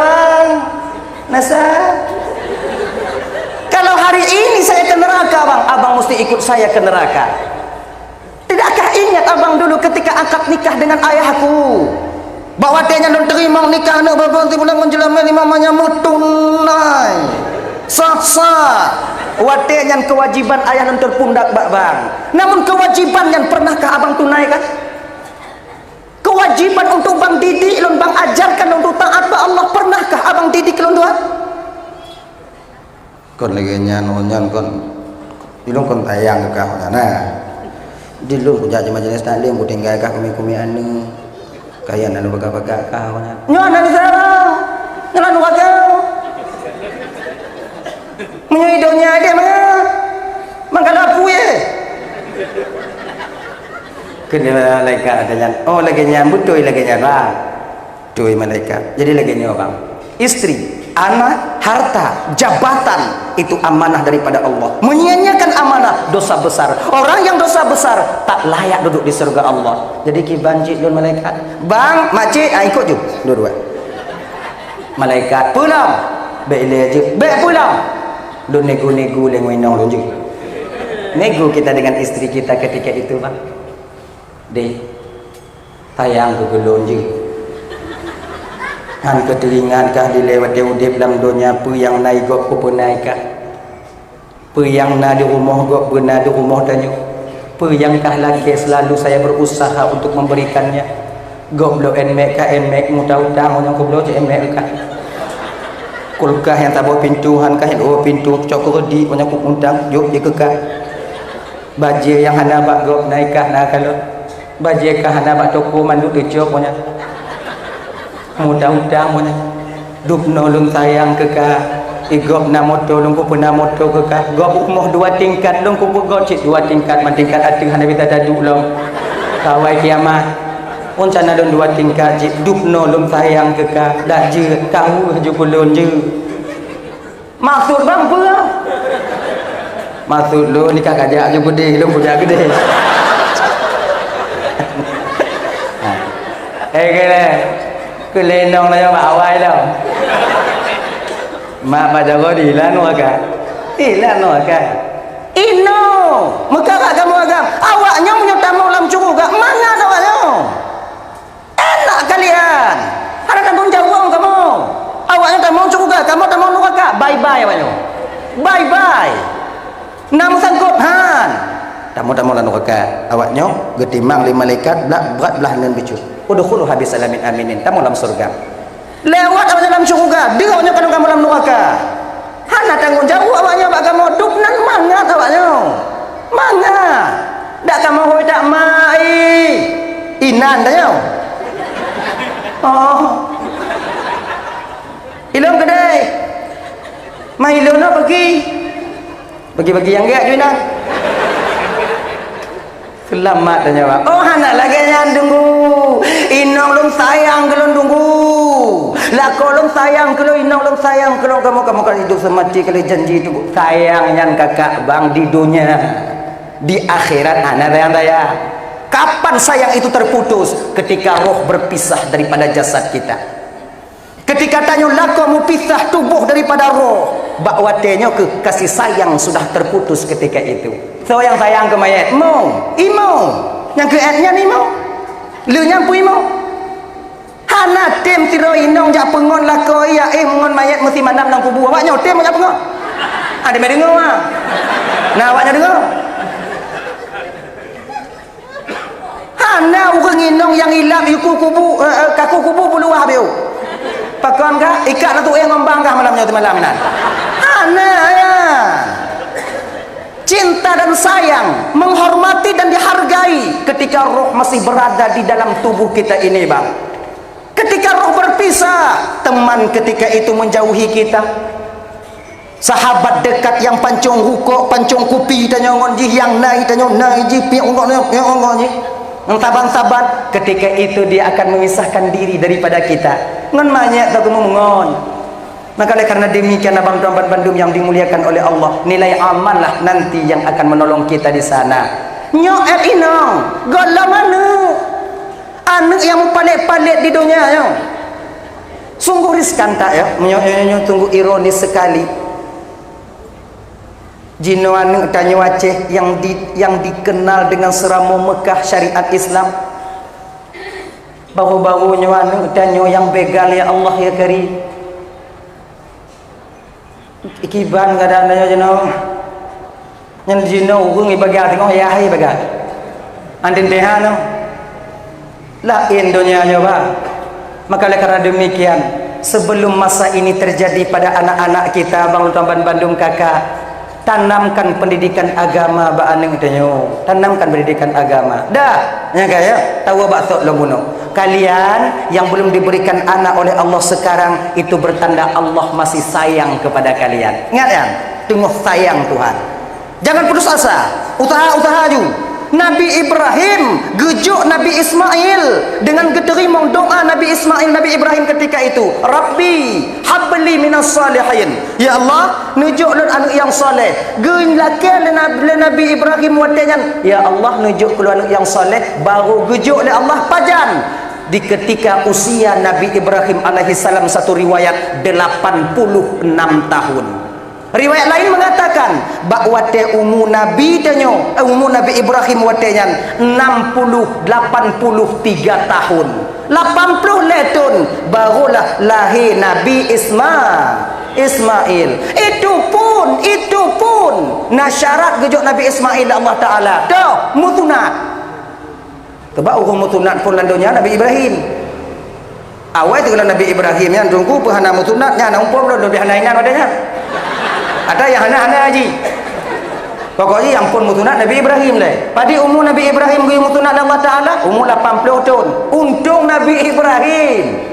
kalau hari ini saya ke neraka abang mesti ikut saya ke neraka. Tidakkah ingat abang dulu ketika akad nikah dengan ayahku bahwa dia non terima nikah nak berganti bulan menjelang mamanya mutunai sah wate yang kewajiban ayah non terpundak bang namun kewajiban yang pernahkah abang tunaikan kewajiban untuk bang didik lon, bang ajarkan untuk taat ba Allah. Pernahkah abang didik lon tuan? Kon lagi nyan kon dilung kon tayang ke kau nah dilung punya majelis taklim ku tinggal kah kumi anu kaya nanu baga-baga kau nya nyon nang sarang ngelanu kau menyidonya dia mana mangkalapu ye kena malaikat ada nyan oh lagi nyambut tuh lagi nyan bang tuh malaikat jadi lagi nyan bang istri anak, harta, jabatan itu amanah daripada Allah. Menyia-nyiakan amanah dosa besar. Orang yang dosa besar tak layak duduk di surga Allah. Jadi ki banjik don malaikat. Bang, makcik, ikut je dua-dua. Malaikat pulang. Baik je. Baik pulang. Lu nego-nego leng winong lu je. Nego kita dengan istri kita ketika itu, Bang. Deh. Tayang ke gelon je. Han keteringatkah dilewati udip dalam dunia apa yang naik gok pun naik kah apa yang na di rumah gok benar di rumah tanya apa yang kah lagi selalu saya berusaha untuk memberikannya gok belum enmek kah enmek mutau-tau yang belum je enmek kah kulkah yang tak bawa pintu han kah yang bawa pintu cokor di punya kuk undang yuk je kekah bajai yang hana bak gok naik kah nak kalau bajai kah hana bak toko mandu dicok punya mudah-mudahan mana duk nolong sayang kekah igop na moto lung ku puna moto kekah gop umur 2 tingkat lung ku gop cik 2 tingkat man tingkat ateng hana bita dadu long kawai kiamat pun sana lung 2 tingkat cik duk nolong sayang kekah dak je kau je kulun je maksud bang apa maksud lu nikah kajak je gede lung kujak gede kena kelenong lah yang bawai dah. Mak pada kau di lan waga, Ino, mekak kamu agam. Awaknya menyutamu dalam curug gak mana awaknya? Enak kalian. Ada tanggung jawab kamu. Awaknya tak mau curug kamu tak mau neraka. Bye bye awaknya. Bye bye. Namu sanggup han. Tamu-tamu lan neraka. Awaknya getimang lima malaikat berat belah nan bicu. Udkhulu habis alamin aminin tamu dalam surga lewat awak dalam surga dia awaknya kan kamu dalam neraka hana tanggung jawab awaknya bak kamu duknan mangat awaknya mangat dak kamu hoi tak mai inan dah oh ilung kedai mai ilung nak bagi yang gak juina selamat tanya bang oh anak lagi yang tunggu inong lung sayang kelon tunggu lah kolong sayang kelon inong lung sayang kelon kamu kan hidup semati kalau janji itu sayang yang kakak bang di dunia di akhirat anak yang daya kapan sayang itu terputus ketika roh berpisah daripada jasad kita ketika tanya lah kamu pisah tubuh daripada roh bakwatenya ke kasih sayang sudah terputus ketika itu so yang sayang ke mayat mau yang ke etnya ni mau lu nyampu mau hana tem tiro inong jak pengon lah ko ya mengon mayat mesti manam nang kubur awaknya tem jak pengon ada mai dengar ah nah awaknya dengar hana urang inong yang hilang iku kubur kaku kubur buluah biu pakon ka ikat tu ngembang kah malamnya tu malam nan hana ya cinta dan sayang, menghormati dan dihargai ketika roh masih berada di dalam tubuh kita ini bang ketika roh berpisah teman ketika itu menjauhi kita sahabat dekat yang pancung rukuk pancung kupi tanya ngonji yang naik tanya naik jipi ngonji yang saban-saban ketika itu dia akan memisahkan diri daripada kita ngon manyet tak ngon maka oleh karena demikian abang-abang Bandung yang dimuliakan oleh Allah nilai amanlah nanti yang akan menolong kita di sana nyok inong gola mana anak yang palit-palit di dunia yo sungguh riskan tak ya tunggu ironis sekali jino anak tanya Aceh yang dikenal dengan seramu Mekah syariat Islam baru-barunya anak tanya yang begal ya Allah ya Karim ikiban kadang nanya jeno nyen jino urung ibagah tengok ya hai bagah andin tehano Lain dunianya Pak. Maka oleh karena demikian, sebelum masa ini terjadi pada anak-anak kita, Bang Tamban Bandung kakak, tanamkan pendidikan agama ba aneng tanyo. Tanamkan pendidikan agama. Dah, ya kaya tahu bakso lomuno. Kalian yang belum diberikan anak oleh Allah sekarang itu bertanda Allah masih sayang kepada kalian. Ingat ya, tunggu sayang Tuhan. Jangan putus asa. Usaha-usaha ju. Nabi Ibrahim gejuk Nabi Ismail dengan keterimong doa Nabi Ismail Nabi Ibrahim ketika itu, Rabbi habli minas salihin, ya Allah nujuk lun anak yang soleh. Geun lakel Nabi Ibrahim watenyan, ya Allah nujuk keluar anak yang soleh. Baru gejuk oleh Allah pajan di ketika usia Nabi Ibrahim alaihissalam, satu riwayat 86 tahun. Riwayat lain mengatakan bahwa umur Nabi Ibrahim watenyan 83 tahun. 80 letun barulah lahir Nabi Ismail. Itu pun nasyarat gejuk Nabi Ismail Allah Taala. Dah mutunat. Tebak urung mutunat pun landonya Nabi Ibrahim. Awal tu kalau Nabi Ibrahim yang tunggu pahana mutunatnya na umpur belum lebih hanainan wadanya. Ada yang hana-hana haji. Pokoknya yang pun mutunat Nabi Ibrahim leh. Pada umur Nabi Ibrahim gui mutunat Allah Taala umur 80 tahun. Untung Nabi Ibrahim.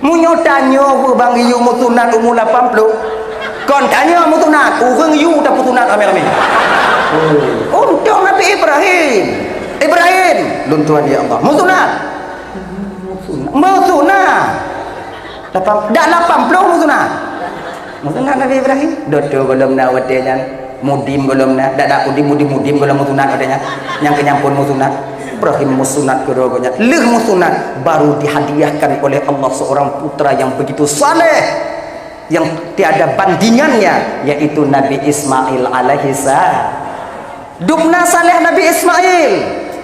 Munyo tanyo bang yu mutunat umur 80. Kon tanya mutunat, urang yu dah mutunat rame-rame. Untung Nabi Ibrahim. Ibrahim, lun Tuhan ya Allah. Mutunat. Dah 80 mutunat. Mutunat Nabi Ibrahim. Dodo belum na watenyan. Mudim belum na. Dak mudim belum mutunat watenyan. Yang kenyampun mutunat. Ibrahim musunat kerogonya. Leh musunat baru dihadiahkan oleh Allah seorang putra yang begitu saleh, yang tiada bandingannya, yaitu Nabi Ismail alaihissalam. Dubna saleh Nabi Ismail.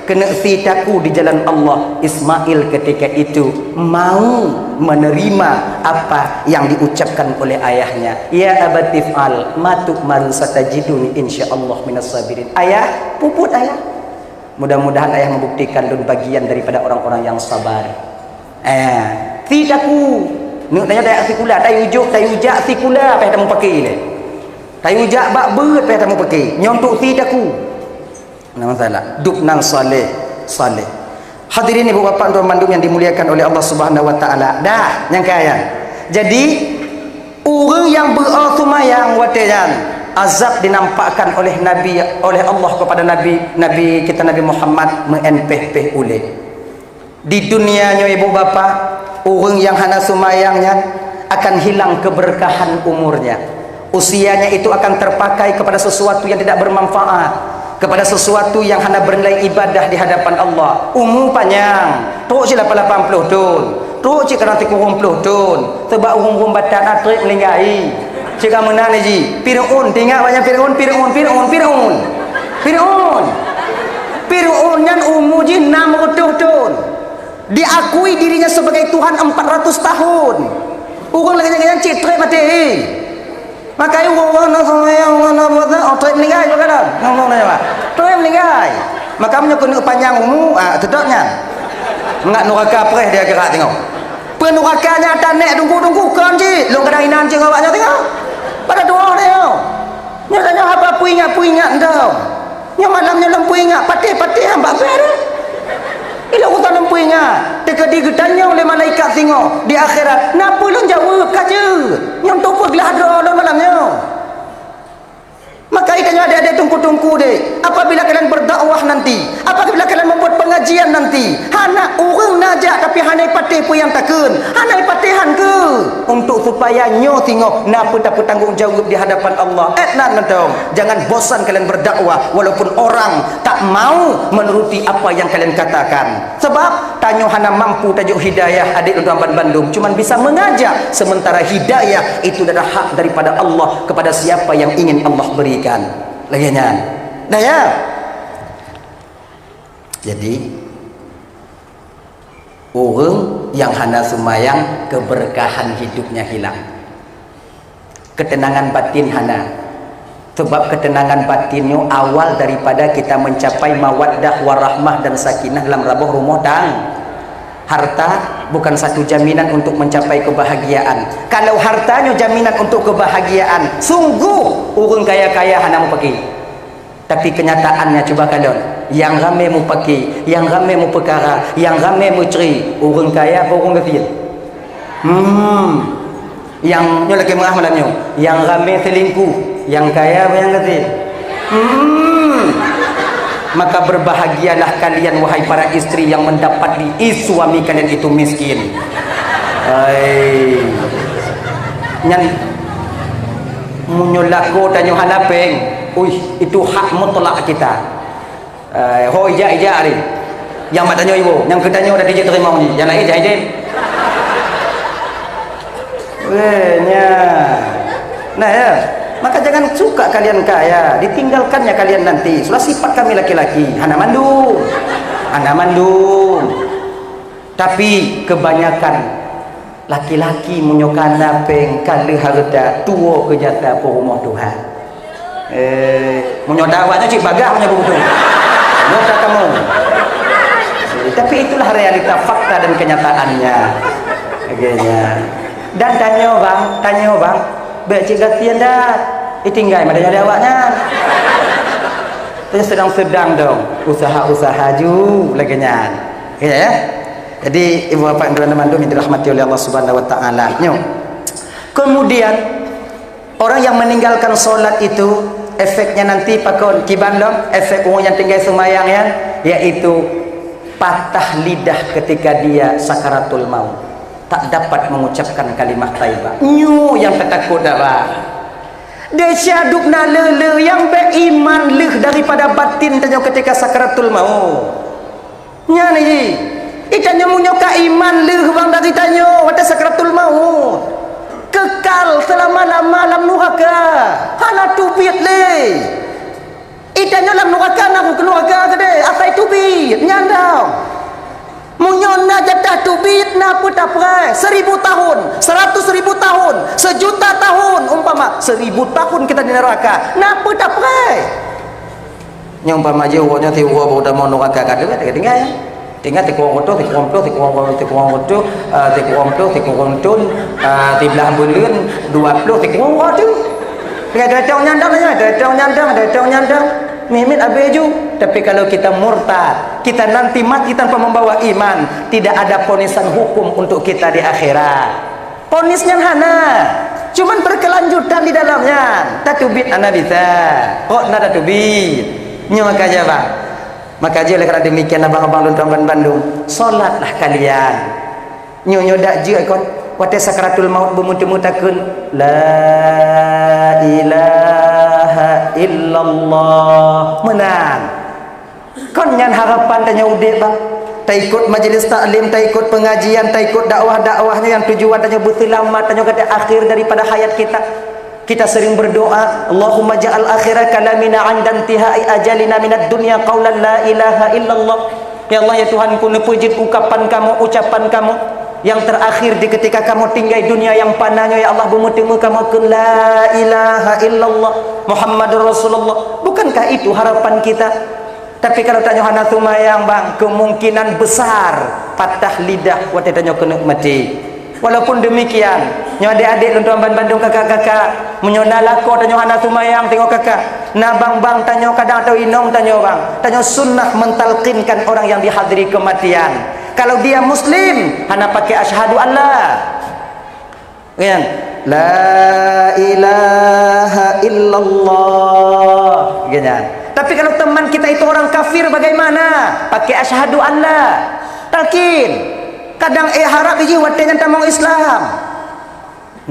Kena sitaku di jalan Allah. Ismail ketika itu mau menerima apa yang diucapkan oleh ayahnya. Ya abatif'al matuk maru satajiduni insyaallah minas sabirin. Ayah, puput ayah. Mudah-mudahan ayah membuktikan dan bagian daripada orang-orang yang sabar. Sitaku. Nuk tanya dayak sikula, tai ujak sikula apa yang kamu pakai ni? Tai ujak bak beut apa yang kamu pakai? Nyontok sitaku. Nama salah. Dubnan saleh. Hadirin ibu bapa tuan mandum yang dimuliakan oleh Allah Subhanahu wa taala. Dah yang kaya. Jadi orang yang berasumayang wateyan azab dinampakkan oleh Allah kepada Nabi kita Nabi Muhammad menpeh oleh. Di dunianya ibu bapa, orang yang hana sumayangnya akan hilang keberkahan umurnya. Usianya itu akan terpakai kepada sesuatu yang tidak bermanfaat, kepada sesuatu yang hanya bernilai ibadah di hadapan Allah. Umur panjang, teruk je 80 tahun, teruk je kerana 30 tahun. Sebab umur badan atrik melinggai. Cakap mana ni? Fir'aun, tengok banyak Fir'aun yang umur je 60 tahun. Diakui dirinya sebagai Tuhan 400 tahun. Orang lagi-lagi citrik mati. Maka orang trip meninggal juga kan? Ngomong apa? Trip meninggal. Maka kena panjang umur, sedapnya. Enggak neraka perih dia gerak tengok. Penerakanya tak naik tunggu kan je. Long kadang inan je awaknya tengok. Pada doa dia. Nya tanya apa puingat dah. Nya malamnya lempu ingat patih hamba ber. Ila utan lempu ingat. Teka digetanya oleh malaikat tengok di akhirat. Napa lu jawab kaje? Yang tu pergelah doa malamnya. Maka ikannya ada tungku deh. Apabila kalian berdakwah nanti, apabila kalian membuat pengajian nanti, hana orang najak tapi hana patih pun yang takun, hana patihan ke untuk supaya nyo tengok napa tak bertanggung jawab di hadapan Allah. Nan mentong, jangan bosan kalian berdakwah walaupun orang tak mau menuruti apa yang kalian katakan. Sebab tanyo hana mampu tajuk hidayah adik untuk Bandung, cuman bisa mengajak, sementara hidayah itu adalah hak daripada Allah kepada siapa yang ingin Allah beri. Laginya dah ya. Jadi orang yang hana sumayang keberkahan hidupnya hilang, ketenangan batin hana. Sebab ketenangan batinnya awal daripada kita mencapai mawaddah warahmah dan sakinah dalam rabuh rumah Harta bukan satu jaminan untuk mencapai kebahagiaan. Kalau hartanya jaminan untuk kebahagiaan, sungguh orang kaya-kaya hana mau pakai. Tapi kenyataannya coba kalian, yang ramai mau pakai, yang ramai mau perkara, yang ramai mau ceri, orang kaya apa orang kafir? Yang nyo lagi merah malamnya, yang ramai selingkuh, yang kaya apa yang kafir? Maka berbahagialah kalian wahai para istri yang mendapat di suami kalian itu miskin. Nyan munyolako dan nyohanapeng, itu hak mutlak kita. Ho ija ari. Yang matanya ibu, yang ketanya udah dijak terima ni. Yang lain ija. Nah ya. Maka jangan suka kalian kaya, ditinggalkannya kalian nanti. Sudah sifat kami laki-laki, hana mandung. Tapi kebanyakan laki-laki menyokana peng kali harta tua ke jata rumah Tuhan. Menyodawanya cik bagah punya betul. Nota kamu. Tapi itulah realita fakta dan kenyataannya. Agaknya. Dan tanya bang. Baik cik gatian dah. Tinggal madanya ada awaknya. Terus sedang dong usaha-usaha ju laginya. Ya. Jadi ibu bapak dan teman-teman yang dirahmati oleh Allah Subhanahu wa taala. Kemudian orang yang meninggalkan solat itu efeknya nanti pakon kiban dong, efek orang yang tinggal sembahyang ya, yaitu patah lidah ketika dia sakaratul maut. Tak dapat mengucapkan kalimat thayyibah. Yang ketakut dah. Dia syadukna lele yang beriman leh daripada batin tanya ketika sakaratul maut. Nya ni. Itanya munyoka iman leh bang dari tanyo pada sakaratul maut. Kekal selama-lama dalam neraka. Hana tubit le. Itanya dalam neraka nak keluarga gede. Asai tubit nyandang. Munyona jatah tubit na pun tak perai 1000 tahun 100.000 tahun 1.000.000 tahun umpama 1000 tahun kita di neraka na pun tak perai yang umpama je uangnya ti uang udah mau neraka kan dia tinggal tikurang ti belah bulan 20 tikurang tu datang nyandang mimin abeju. Tapi kalau kita murtad, kita nanti mati tanpa membawa iman, tidak ada ponisan hukum untuk kita di akhirat. Ponisnya hana, cuman berkelanjutan di dalamnya. Tatubit ana bisa, kok nada tubit. Makanya bang, makanya oleh karena demikian abang-abang dan Bandung, solatlah kalian. Nyonya dak je kon, wate sakaratul maut bumutu-mutakun la ilaha illallah menang. Kon nyan harapan tanya udik bang. Tak ikut majlis taklim, tak ikut pengajian, tak ikut dakwah-dakwahnya yang tujuan tanya berselamat, tanya kata akhir daripada hayat kita. Kita sering berdoa, Allahumma ja'al akhira kalamina 'inda intihai ajalina minad dunya qaulan la ilaha illallah. Ya Allah ya Tuhanku, nepujit ucapan kamu yang terakhir di ketika kamu tinggal dunia yang panahnya, ya Allah bermutemu kamu ke la ilaha illallah Muhammadur Rasulullah. Bukankah itu harapan kita? Tapi kalau tanya hana sumayang bang, kemungkinan besar patah lidah waktu tanya kena mati. Walaupun demikian, nyo adik-adik tuan Bandung kakak-kakak menyona lako tanya hana sumayang tengok kakak. Nah bang tanya kadang atau inong tanya bang, tanya sunnah mentalqinkan orang yang dihadiri kematian. Kalau dia muslim, hana pakai asyhadu Allah. Kan? La ilaha illallah. Gitu. Tapi kalau teman kita itu orang kafir bagaimana? Pakai asyhadu Allah. Talqin. Kadang harap biji watenya tamang Islam.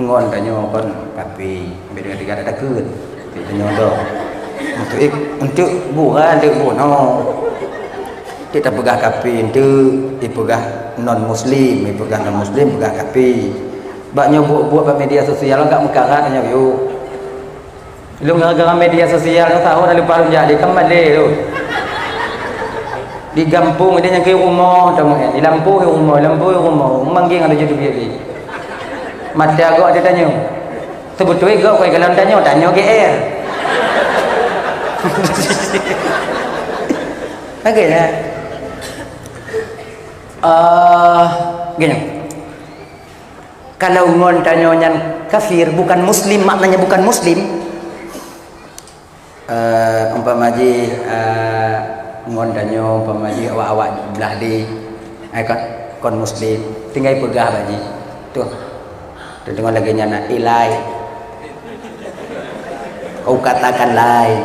Ngon tanya kon tapi beda dengan ada takut. Tanya dah. Untuk bukan untuk buno. Kita pegah kapi itu dipegah non muslim, dipegah non muslim pegah kapi. Baknya buat media sosial enggak mekaratnya yo. Lu gara-gara media sosial yang tahu dari paru jadi kembali tu. Di kampung dia yang ke rumah tamu di lampu rumah manggil ada jadi biar. Mati agak dia tanya. Sebetulnya gak kau kalau tanya GR. Agaknya Gini. Kalau ngon tanyonya kafir bukan muslim, maknanya bukan muslim. Umpama ji ngon tanyo umpama ji awak belah di kon muslim tinggal pegah baji. Tuh. Tu dengar lagi nyana ilai. Kau katakan lain.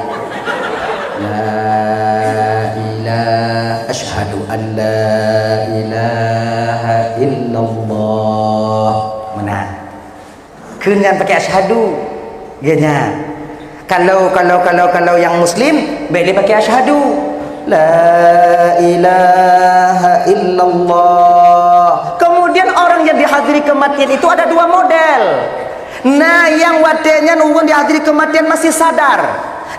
La ilaha asyhadu an la ilaha illallah. Menang. Kenan pakai asyhadu. Genya. Kalau yang muslim boleh pakai asyhadu. La ilaha illallah. Kemudian orang yang dihadiri kematian itu ada dua model. Nah, yang wadenya nunggu dihadiri kematian masih sadar.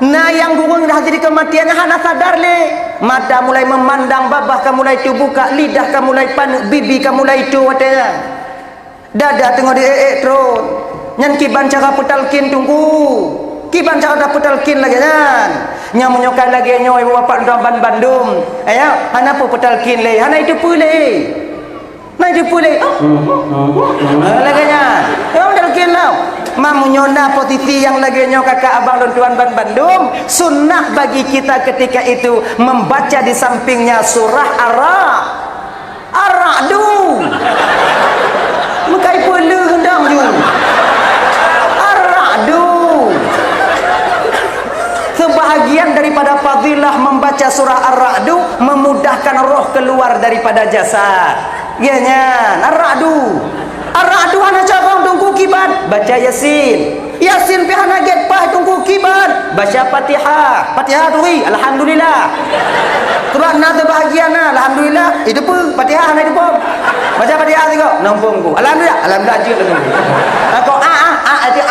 Nah, yang gurung dihadiri kematiannya hana sadar le. Mata mulai memandang, babah kamu mulai itu buka, lidah kamu mulai panuk, bibi kamu mulai itu wadenya. Dada tengok di tron. Nyan kiban cara putalkin tunggu. Kiban cara dah putalkin lagi kan. Yang menyokan lagi nyoy bapak dalam Bandung. Ayo, hana apa putalkin le. Hana itu pulih. Nah itu pulih. Lagi nya. Yang putalkin lah. Mamu nyona posisi yang lagi nyo kakak abang dan tuan Bandung. Sunnah bagi kita ketika itu membaca di sampingnya surah Ar-Ra'du. Mukai pula hendang ju. Ar-Ra'du. Sebahagian daripada fadilah membaca surah Ar-Ra'du memudahkan roh keluar daripada jasad. Genya, Ar-Ra'du. Ar-Ra'du hana cabang tunggu kiban baca Yasin. Yasin pi hana get pah tunggu kiban baca Fatihah. Fatihah tu alhamdulillah. Quran na bahagiana alhamdulillah. Itu pun Fatihah hana itu pun. Baca Fatihah tengok nampung ku. Alhamdulillah, alhamdulillah je tu. Kau itu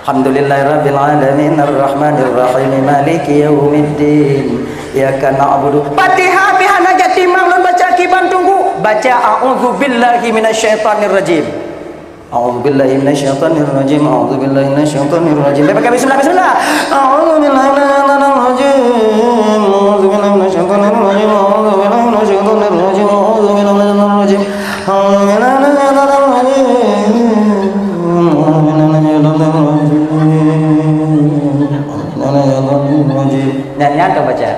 Alhamdulillahirabbil alamin arrahmanir rahim maliki yaumiddin. Iyyaka na'budu. Fatihah pi hana get timang lon baca kiban tunggu. Baca a'udzubillahi minasyaitonir rajim. A'udzubillahi minasyaitonir rajim. A'udzubillahi minasyaitonir rajim. Baca bismillah. A'udzubillahi minasyaitonir rajim. A'udzubillahi minasyaitonir rajim. A'udzubillahi minasyaitonir rajim. A'udzubillahi minasyaitonir rajim. A'udzubillahi minasyaitonir rajim. Dan nyata baca.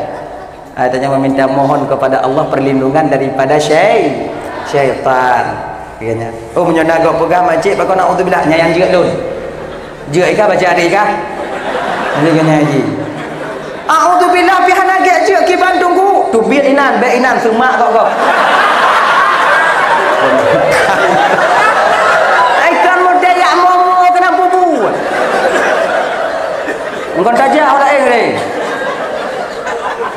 Tanya meminta mohon kepada Allah perlindungan daripada syaitan. Katanya. Oh menyona gak pegang makcik bakal nak auzubillah nyayang juga dun. Juga ikah baca adik ikah. Ini kena haji. Auzubillah pi hana gak je ki Bandung ku. Tu biar inan, semak kau. Ikan model yak momo kena bubu. Engkau saja orang ni.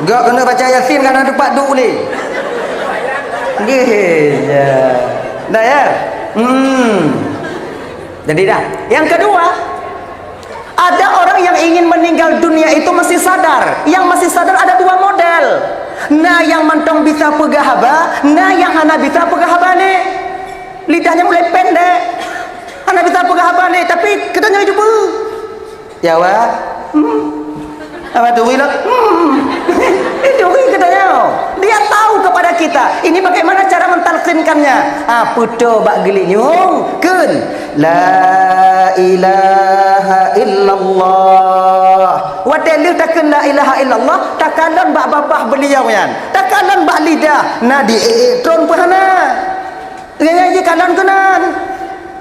Gak kena baca Yasin kan ada pak duk boleh. Gila. Dah ya. Jadi dah. Yang kedua, ada orang yang ingin meninggal dunia itu masih sadar. Yang masih sadar ada dua model. Nah yang mentong bisa pegahaba, nah yang hana bisa pegahaba ni. Lidahnya mulai pendek. Hana bisa pegahaba ni, tapi katanya hidup. Jawab. Apa tu bilang? Itu katanya. Dia tahu kepada kita. Ini bagaimana cara mentalqinkannya? Puto bak gelinyung kun la ilaha illallah. Wadelu takkan la ilaha illallah, takalan bak babah beliau yan. Takalan bak lidah. Nadi tron pahana. Gaya kanan kanan.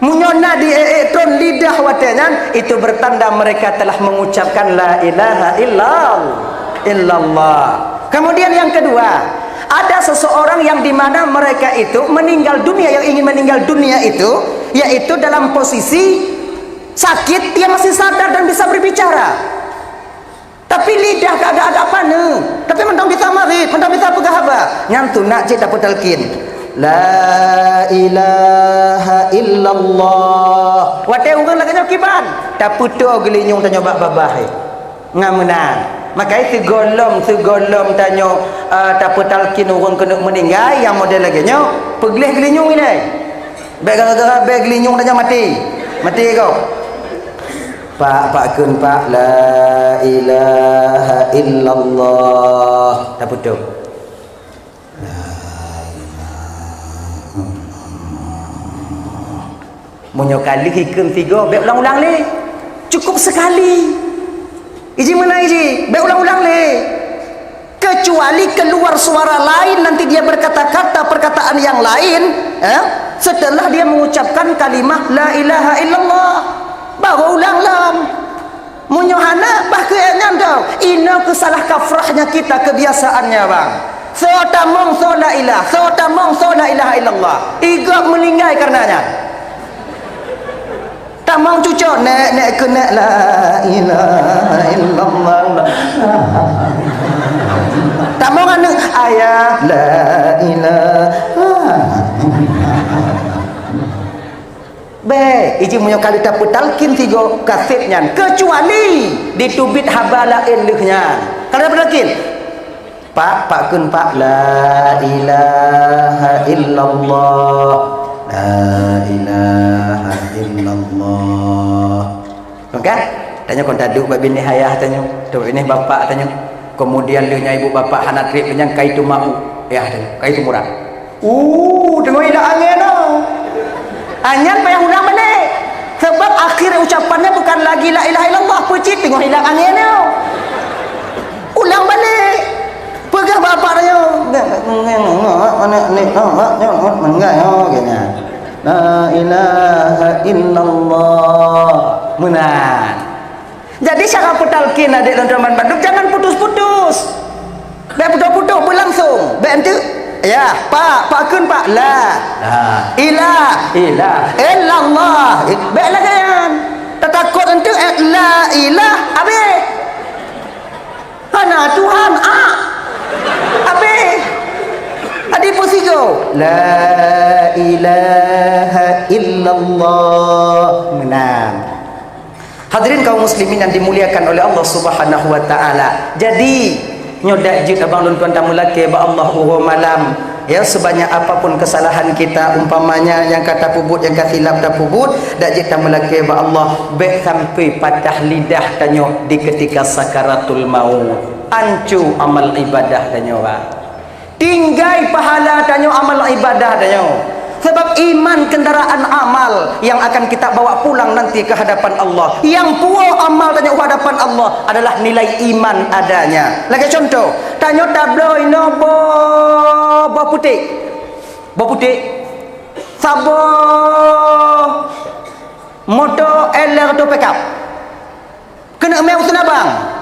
Munyona di tron lidah watenyan itu bertanda mereka telah mengucapkan la ilaha illallah. Kemudian yang kedua, ada seseorang yang dimana mereka itu meninggal dunia, yang ingin meninggal dunia itu yaitu dalam posisi sakit, dia masih sadar dan bisa berbicara, tapi lidah kagak ada apa ne, tapi mentang bisa marit, mentang bisa pegahaba nyantu nak cik dapat talqin la ilaha illallah. Wate urang laganya kiban. Taputu gelinyung tanya bak babah. Ngamunan. Maka itu golom tanyo taput talqin urang kena meninggal yang model laganya peglih gelinyung ini. Baik gara-gara baik gelinyung tanya mati. Mati kau. Pak kun pak la ilaha illallah. Taputu. Munyo kali hikun 3 be ulang-ulang le. Cukup sekali. Iji mana iji? Be ulang-ulang le. Kecuali keluar suara lain nanti dia berkata-kata perkataan yang lain, setelah dia mengucapkan kalimah la ilaha illallah baru ulang lam. Munyohana bahkanya tau. Ina kesalah kafrahnya kita kebiasaannya bang. So tamong so la ilah, so tamong so la ilaha illallah. Igak meninggal karenanya. Tamang cucuk nek kena la ilaha illallah. Tamang anu ayat la ilaha. Baik, iji munyo kali tapu talkin 3 kasetnya kecuali ditubit habala elehnya. Kalau berlakin Pak kun Pak la ilaha illallah. La ilaha illallah. Okey? Tanya kon taduk bab ini hayah tanya. Tu ini bapak tanya. Kemudian dia ibu bapak hanak rip yang kai tu mau. Ya tanya. Kai tu murah. Tengok ila angin no. Anyan payah ulang balik. Sebab akhir ucapannya bukan lagi la ilaha illallah, pucit tengok hilang angin no. Ulang balik. Pegang bapak dia. Mana ni? La ilaha illallah. Benar. Jadi cara putalkin adik dan teman Bandung jangan putus-putus. Baik putus-putus berlangsung. Baik ente. Ya, Pak kun Pak la ilah illallah. Baik lagi kan. Takut ente la ilah habis. Mana Tuhan Abe adi posigo la ilaha illallah. Menang. Hadirin kaum muslimin yang dimuliakan oleh Allah Subhanahu wa taala. Jadi nyodak jid abang lun tuan tamu laki ba Allah malam ya, sebanyak apapun kesalahan kita umpamanya yang kata pubut yang kasilap dah pubut dak jid tamu laki ba Allah be sampai patah lidah tanyo di ketika sakaratul maut. Ancu amal ibadah tanyo ba. Tinggai pahala tanyo amal ibadah tanyo. Sebab iman kendaraan amal yang akan kita bawa pulang nanti ke hadapan Allah. Yang puas amal tanyo ke hadapan Allah adalah nilai iman adanya. Lagi contoh, tanyo tabloid no bo putih. Bo putih. Sabo motor LR tu pickup. Kena meu senabang.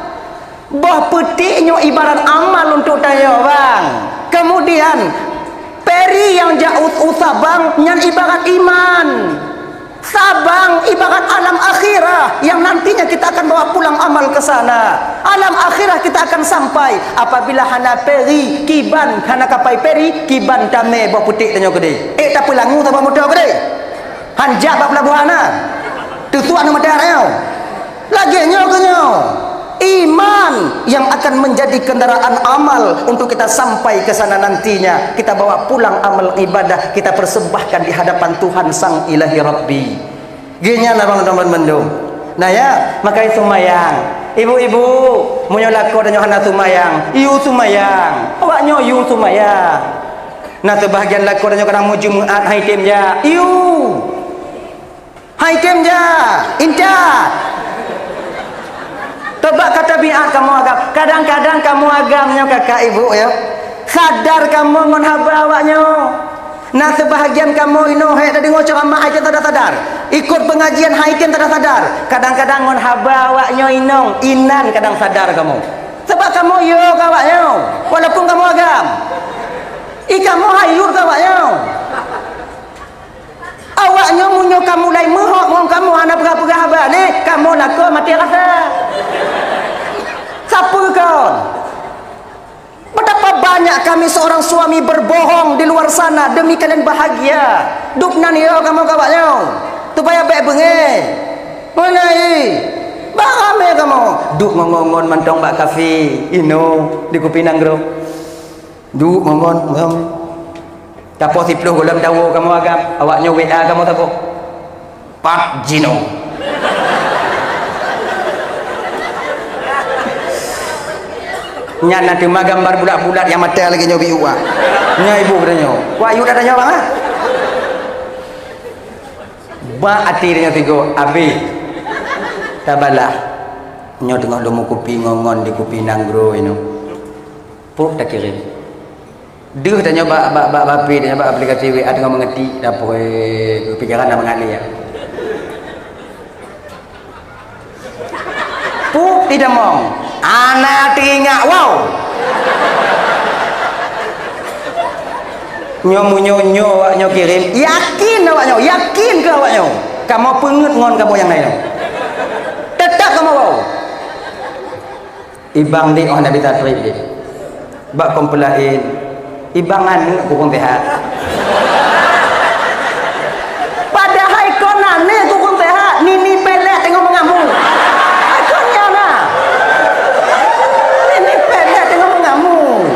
Bah petiknya ibarat amal untuk tayo bang. Kemudian peri yang jauh usabang yang ibarat iman. Sabang ibarat alam akhirah yang nantinya kita akan bawa pulang amal ke sana. Alam akhirah kita akan sampai apabila hana peri kiban hana kapai peri kiban tame bah putik tanyo gede. Tak pulangu tak motor gede. Hanjak bab pelabuhana. Tu tuan nama darah. Lagi nyo iman yang akan menjadi kendaraan amal untuk kita sampai ke sana nantinya. Kita bawa pulang amal ibadah, kita persembahkan di hadapan Tuhan Sang Ilahi Rabbi. Gini abang teman mendung. Nah ya, makanya sumayang. Ibu-ibu, munyo lako dan yohana sumayang. Iu sumayang. Awaknya iu sumayang. Nah sebahagian lako dan yohana mu Jumaat hai tim ja. Iu. Hai tim ja. Incat. Tebak kata biat kamu agam. Kadang-kadang kamu agamnya kakak ibu ya. Sadar kamu menghaba awaknya. Nah sebahagian kamu ino hai tadi ngocok ama aja tak sadar. Ikut pengajian haikin tak sadar. Kadang-kadang menghaba awaknya inong inan kadang sadar kamu. Sebab kamu yo awaknya. Walaupun kamu agam. Kamu hayur awaknya. Awaknya munyo kamu lai mehok ngong kamu anak pegah-pegah balik kamu lako mati rasa. Siapa kau? Betapa banyak kami seorang suami berbohong di luar sana demi kalian bahagia. Duk nanio kamu kawaknya. Supaya baik bengi. Mana Bahame kamu. Duk ngongon mantong bak kafe. Ino di Kupinang Gro. Duk ngongon ngom. Tapo 10 gulam dawo kamu agam. Awaknya WA kamu tapo. Pak Jino. Nya nanti mah gambar bulat-bulat yang mata lagi nyobi uang. Nya ibu katanya. Wah, ayu datanya bang ah. Ba atirnya tigo abi. Tabalah. Nyo tengok lomo kopi ngongon di kopi nanggro ino. Puk tak kirim. Duh tanya ba tanya ba aplikasi WA tengok mengerti dapur pikiran dah mengalir ya. Puk tidak mong. Anak tinggal wow. Nyo awaknya kirim. Yakin awaknya, yakin ke awaknya? Kamu pengut ngon kamu yang lain. Tetap kamu wow. Ibang di Nabi Tatrib dia. Bak komplain. Ibang anu kukung tehat. Padahal konane kukung tehat. Nini pelek tengok mengamu. Akonnya nah. Nini pelek tengok mengamu.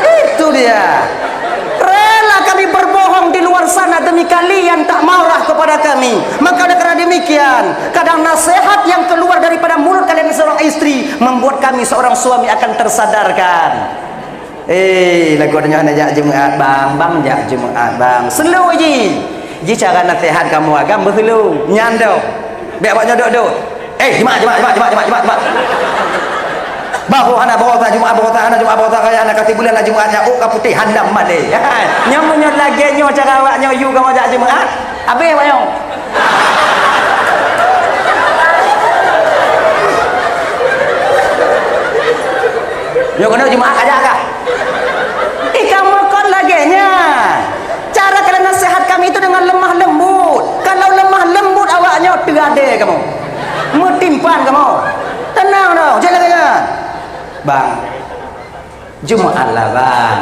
Itu dia. Berbohong di luar sana demi kalian tak marah kepada kami. Maka karena demikian, kadang nasihat yang keluar daripada mulut kalian seorang istri membuat kami seorang suami akan tersadarkan. Lagu adanya nak Jumaat bang jak Jumaat bang. Slow je. Ji cara nasihat kamu agam berhelu nyandau. Biar awak nyodok-dok. Jumaat. Bahu anak bawa Jumaat kaya anak kasih bulan Jumaatnya oh ka putih handam made. Nyomonyo lagi nyo cara awaknya you ka majak Jumaat. Habis awaknya. Yo kena Jumaat aja kah? Kamu kon lagi nya. Cara kalian nasihat kami itu dengan lemah lembut. Kalau lemah lembut awaknya terade kamu. Mutimpan kamu. Tenang dong, jalan. Bang, Jumaat lah bang.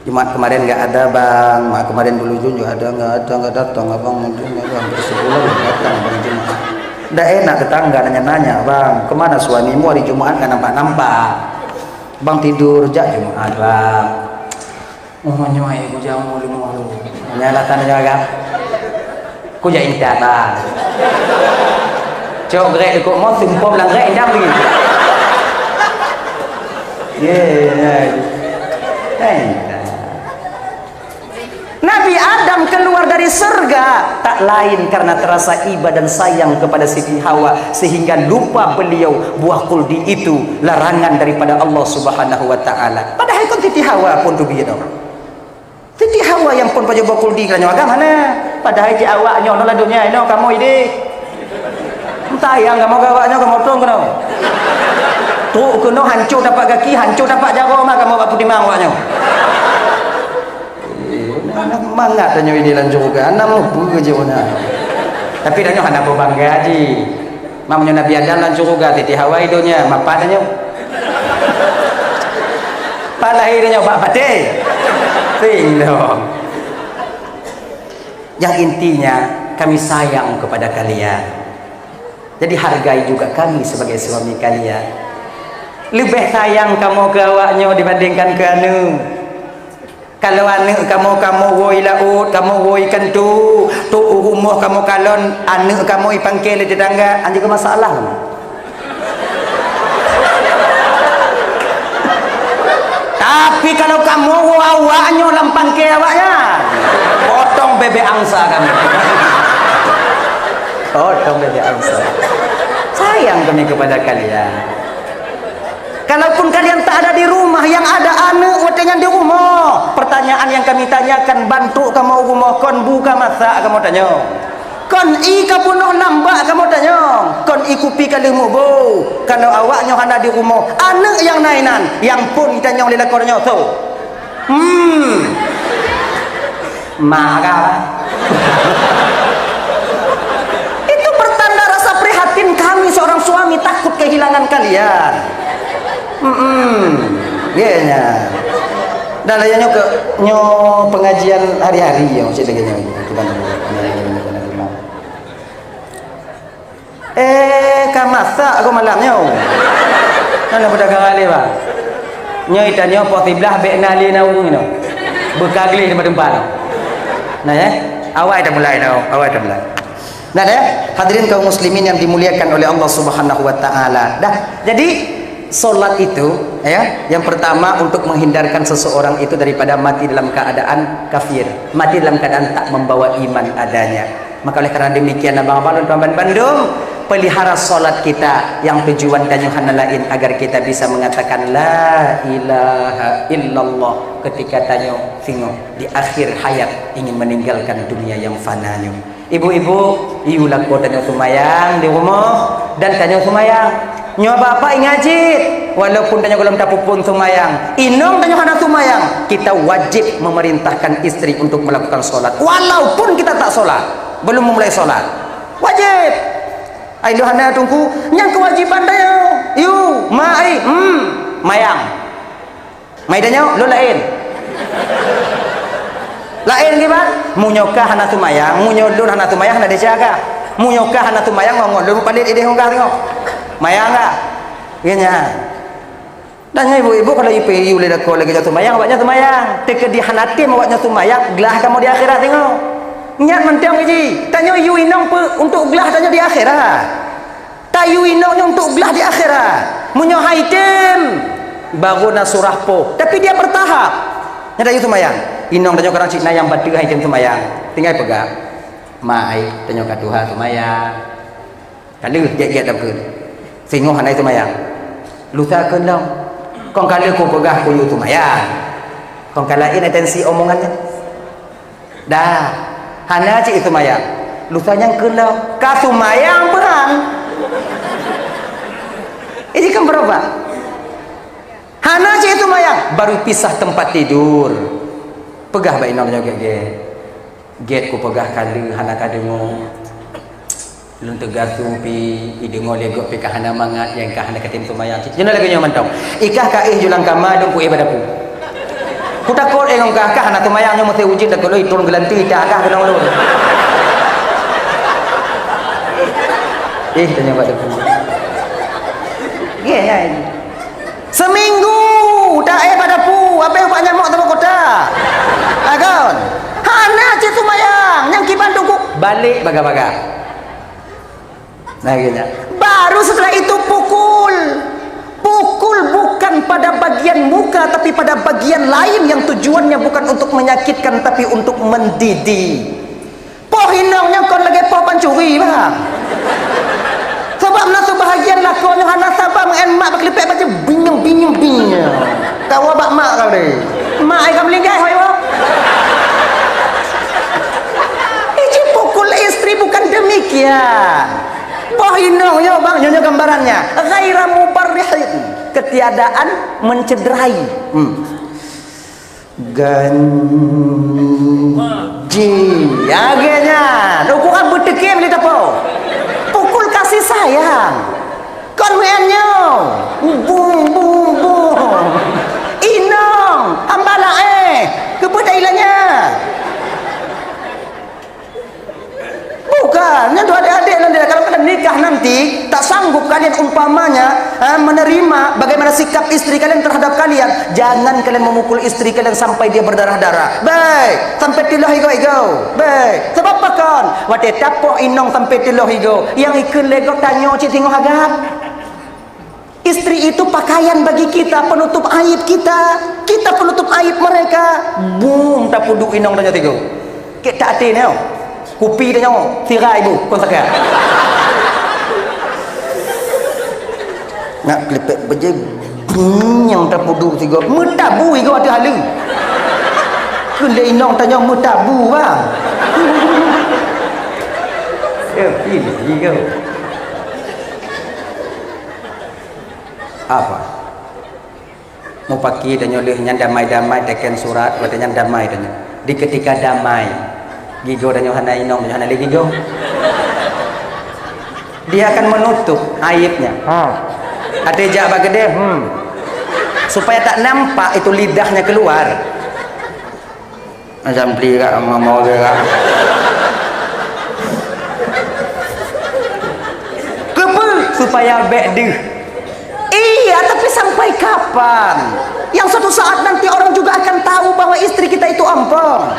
Jumaat kemarin nggak ada bang, kemarin dulu juga ada nggak datang abang mungkin hampir sebulan datang bang Jumaat. Dah enak tetangga nanya bang, kemana suamimu hari Jumaat nggak nampak. Bang tidur jak Jumaat bang. Oh nyai ku jamu lu. Nyalatan jaga. Ku jak indah bang. Cok grek ikut mau tumpom lang grek indah begini. Nabi Adam keluar dari surga tak lain karena terasa iba dan sayang kepada Siti Hawa sehingga lupa beliau buah kuldi itu larangan daripada Allah Subhanahu wa taala. Padahal kon Siti Hawa pun tu begitu. Siti Hawa yang pun pada buah kuldi kerana agama mana? Padahal ji awaknya no dunia ino kamu ide. Sayang kamu awaknya kamu tong kena. Tu kena hancur dapat kaki, hancur dapat jaro mah kamu buat timang awaknya. Anak mangat tanya ini lanjut juga. Anak mau je ona. Tapi tanya anak berbangga ji. Mamanya Nabi Adam lanjut juga Siti Hawa idonya, mapat tanya. Palahirnya bak pate. Ting dong. Yang intinya kami sayang kepada kalian. Jadi hargai juga kami sebagai suami kalian. Lebih sayang kamu ke awaknya dibandingkan ke anu. Kalau anu kamu woi laut, kamu woi kentu, tu rumah kamu kalon, anu kamu ipangkel di tetangga, anjing ke masalah. Tapi kalau kamu awaknya lampang ke awaknya, potong bebek angsa kamu. Potong bebek angsa. Sayang kami kepada kalian. Kalaupun kalian tak ada di rumah, yang ada anak watenya di rumah. Pertanyaan yang kami tanyakan, bantu kamu rumah kon buka masak kamu tanya. Kon i kapunoh lambak kamu tanya. Kon i kupi kalimu bo. Kalau awaknya ada di rumah, anak yang nainan, yang pun tanya oleh lakornya tu. Maka itu pertanda rasa prihatin kami seorang suami takut kehilangan kalian. Nya. Dan layaknya ke nyo pengajian hari-hari yang saya lagi nyo. Kamasa aku malamnya. Nana pedagang kali bang. Nyo itanya posiblah bekna li na urung ino. Bekagli di tempat. Nah ya, awak dah mulai no, awak dah mulai. Nah ya, hadirin kaum muslimin yang dimuliakan oleh Allah Subhanahu wa taala. Dah, jadi solat itu ya, yang pertama untuk menghindarkan seseorang itu daripada mati dalam keadaan kafir, mati dalam keadaan tak membawa iman adanya. Maka oleh karena demikian abang-abang dan tuan Bandung, pelihara solat kita yang tujuan dan yang lain agar kita bisa mengatakan la ilaha illallah ketika tanyo singo di akhir hayat ingin meninggalkan dunia yang fananya. Ibu-ibu, iulah ko tanyo sumayang di rumah dan tanyo sumayang. Nyo bapak ngajit walaupun tanyo belum tapupun sumayang, inong tanyo hana sumayang, kita wajib memerintahkan istri untuk melakukan solat walaupun kita tak solat, belum memulai solat, wajib. Ayo hana tunggu yang kewajiban tayo. Yu, mai, mayang. Mai tanyo lo lain. Lain gimana? Munyokah hana sumayang, munyodun hana sumayang hana dijaga. Munyokah hana sumayang ngomong lu palit ide hongkah tengok. Mayang enggak? Iya. Tanya ibu-ibu kalau IPU lihat kau lagi jatuh mayang, awaknya semayang. Teka di hanatim awaknya semayang, gelah kamu di akhirat tengok. Nyat mentangiji. Tanya yu inong untuk gelah tanya di akhirat. Tayu inongnya untuk gelah di akhirat. Munyo haitim baru na surah po. Tapi dia bertahap. Nyata yu semayang. Inong tanya orang Cina yang batu haitim semayang. Tinggal pegang. Mai tanya katuha semayang. Kalau get dah singo hanai tumayang lusa keun dong kong kali ku pegah ku yu tumayang kong kalain atensi omongannya dah hana cik tumayang lusa yang keun dong ka tumayang perang ini kan berapa hana cik tumayang baru pisah tempat tidur pegah baik namanya get ku pegah kali hana kadengo lun tegas tumpi idengo legok pe kahana mangat yang kahana katim tumayang jena lagi nyaman tau ikah ka julang kama dong ku ibadaku ku takut engong ka kahana tumayang nyo mesti wujud dak loi turun gelanti dak kah kenang lu tanya pada ku ye seminggu dak padaku apa yang banyak mok tamu kota agon hana ce tumayang yang kibantu ku balik baga-baga. Nah, gini. Baru setelah itu pukul bukan pada bagian muka tapi pada bagian lain yang tujuannya bukan untuk menyakitkan tapi untuk mendidik. Poh hinongnya kon lagi poh pancuri bang. Sebab nasu bahagian lah kau yang hana sabah mengemak berkelipet baca binyong. Kau abak mak kau deh. Mak ai kamu lingkai hoi wah. Ini pukul istri bukan demikian. Pohinongnya bang, nyonya gambarannya ghaira mubarrihin, ketiadaan mencederai. Ganji agenya dukungan betekim li tapo pukul kasih sayang kon menyo bung inong ambala kebudayanya bukan nyentuh adik-adik nanti kalau kalian nikah nanti tak sanggup kalian umpamanya menerima bagaimana sikap istri kalian terhadap kalian, jangan kalian memukul istri kalian sampai dia berdarah-darah baik sampai tilah higo baik sebab apa kan wate tapok inong sampai tilah higo yang ikut lego tanyo cik tengok agak istri itu pakaian bagi kita, penutup aib kita penutup aib mereka. Boom tak puduk inong tanyo tigo kita hati ni kupi dia nyawa tirai ibu kon sakit nak klipet beje yang terpuduk tiga metabu igo ada halu kende inong tanya metabu bang ini igo apa mau pakai tanya lehnya damai-damai teken surat katanya damai tanya di ketika damai gigo dan Yohana inong dan Yohana lagi gigo dia akan menutup aibnya ada jabak gede supaya tak nampak itu lidahnya keluar macam beli kak mau kak kepe supaya bedih iya tapi sampai kapan yang suatu saat nanti orang juga akan tahu bahwa istri kita itu ompong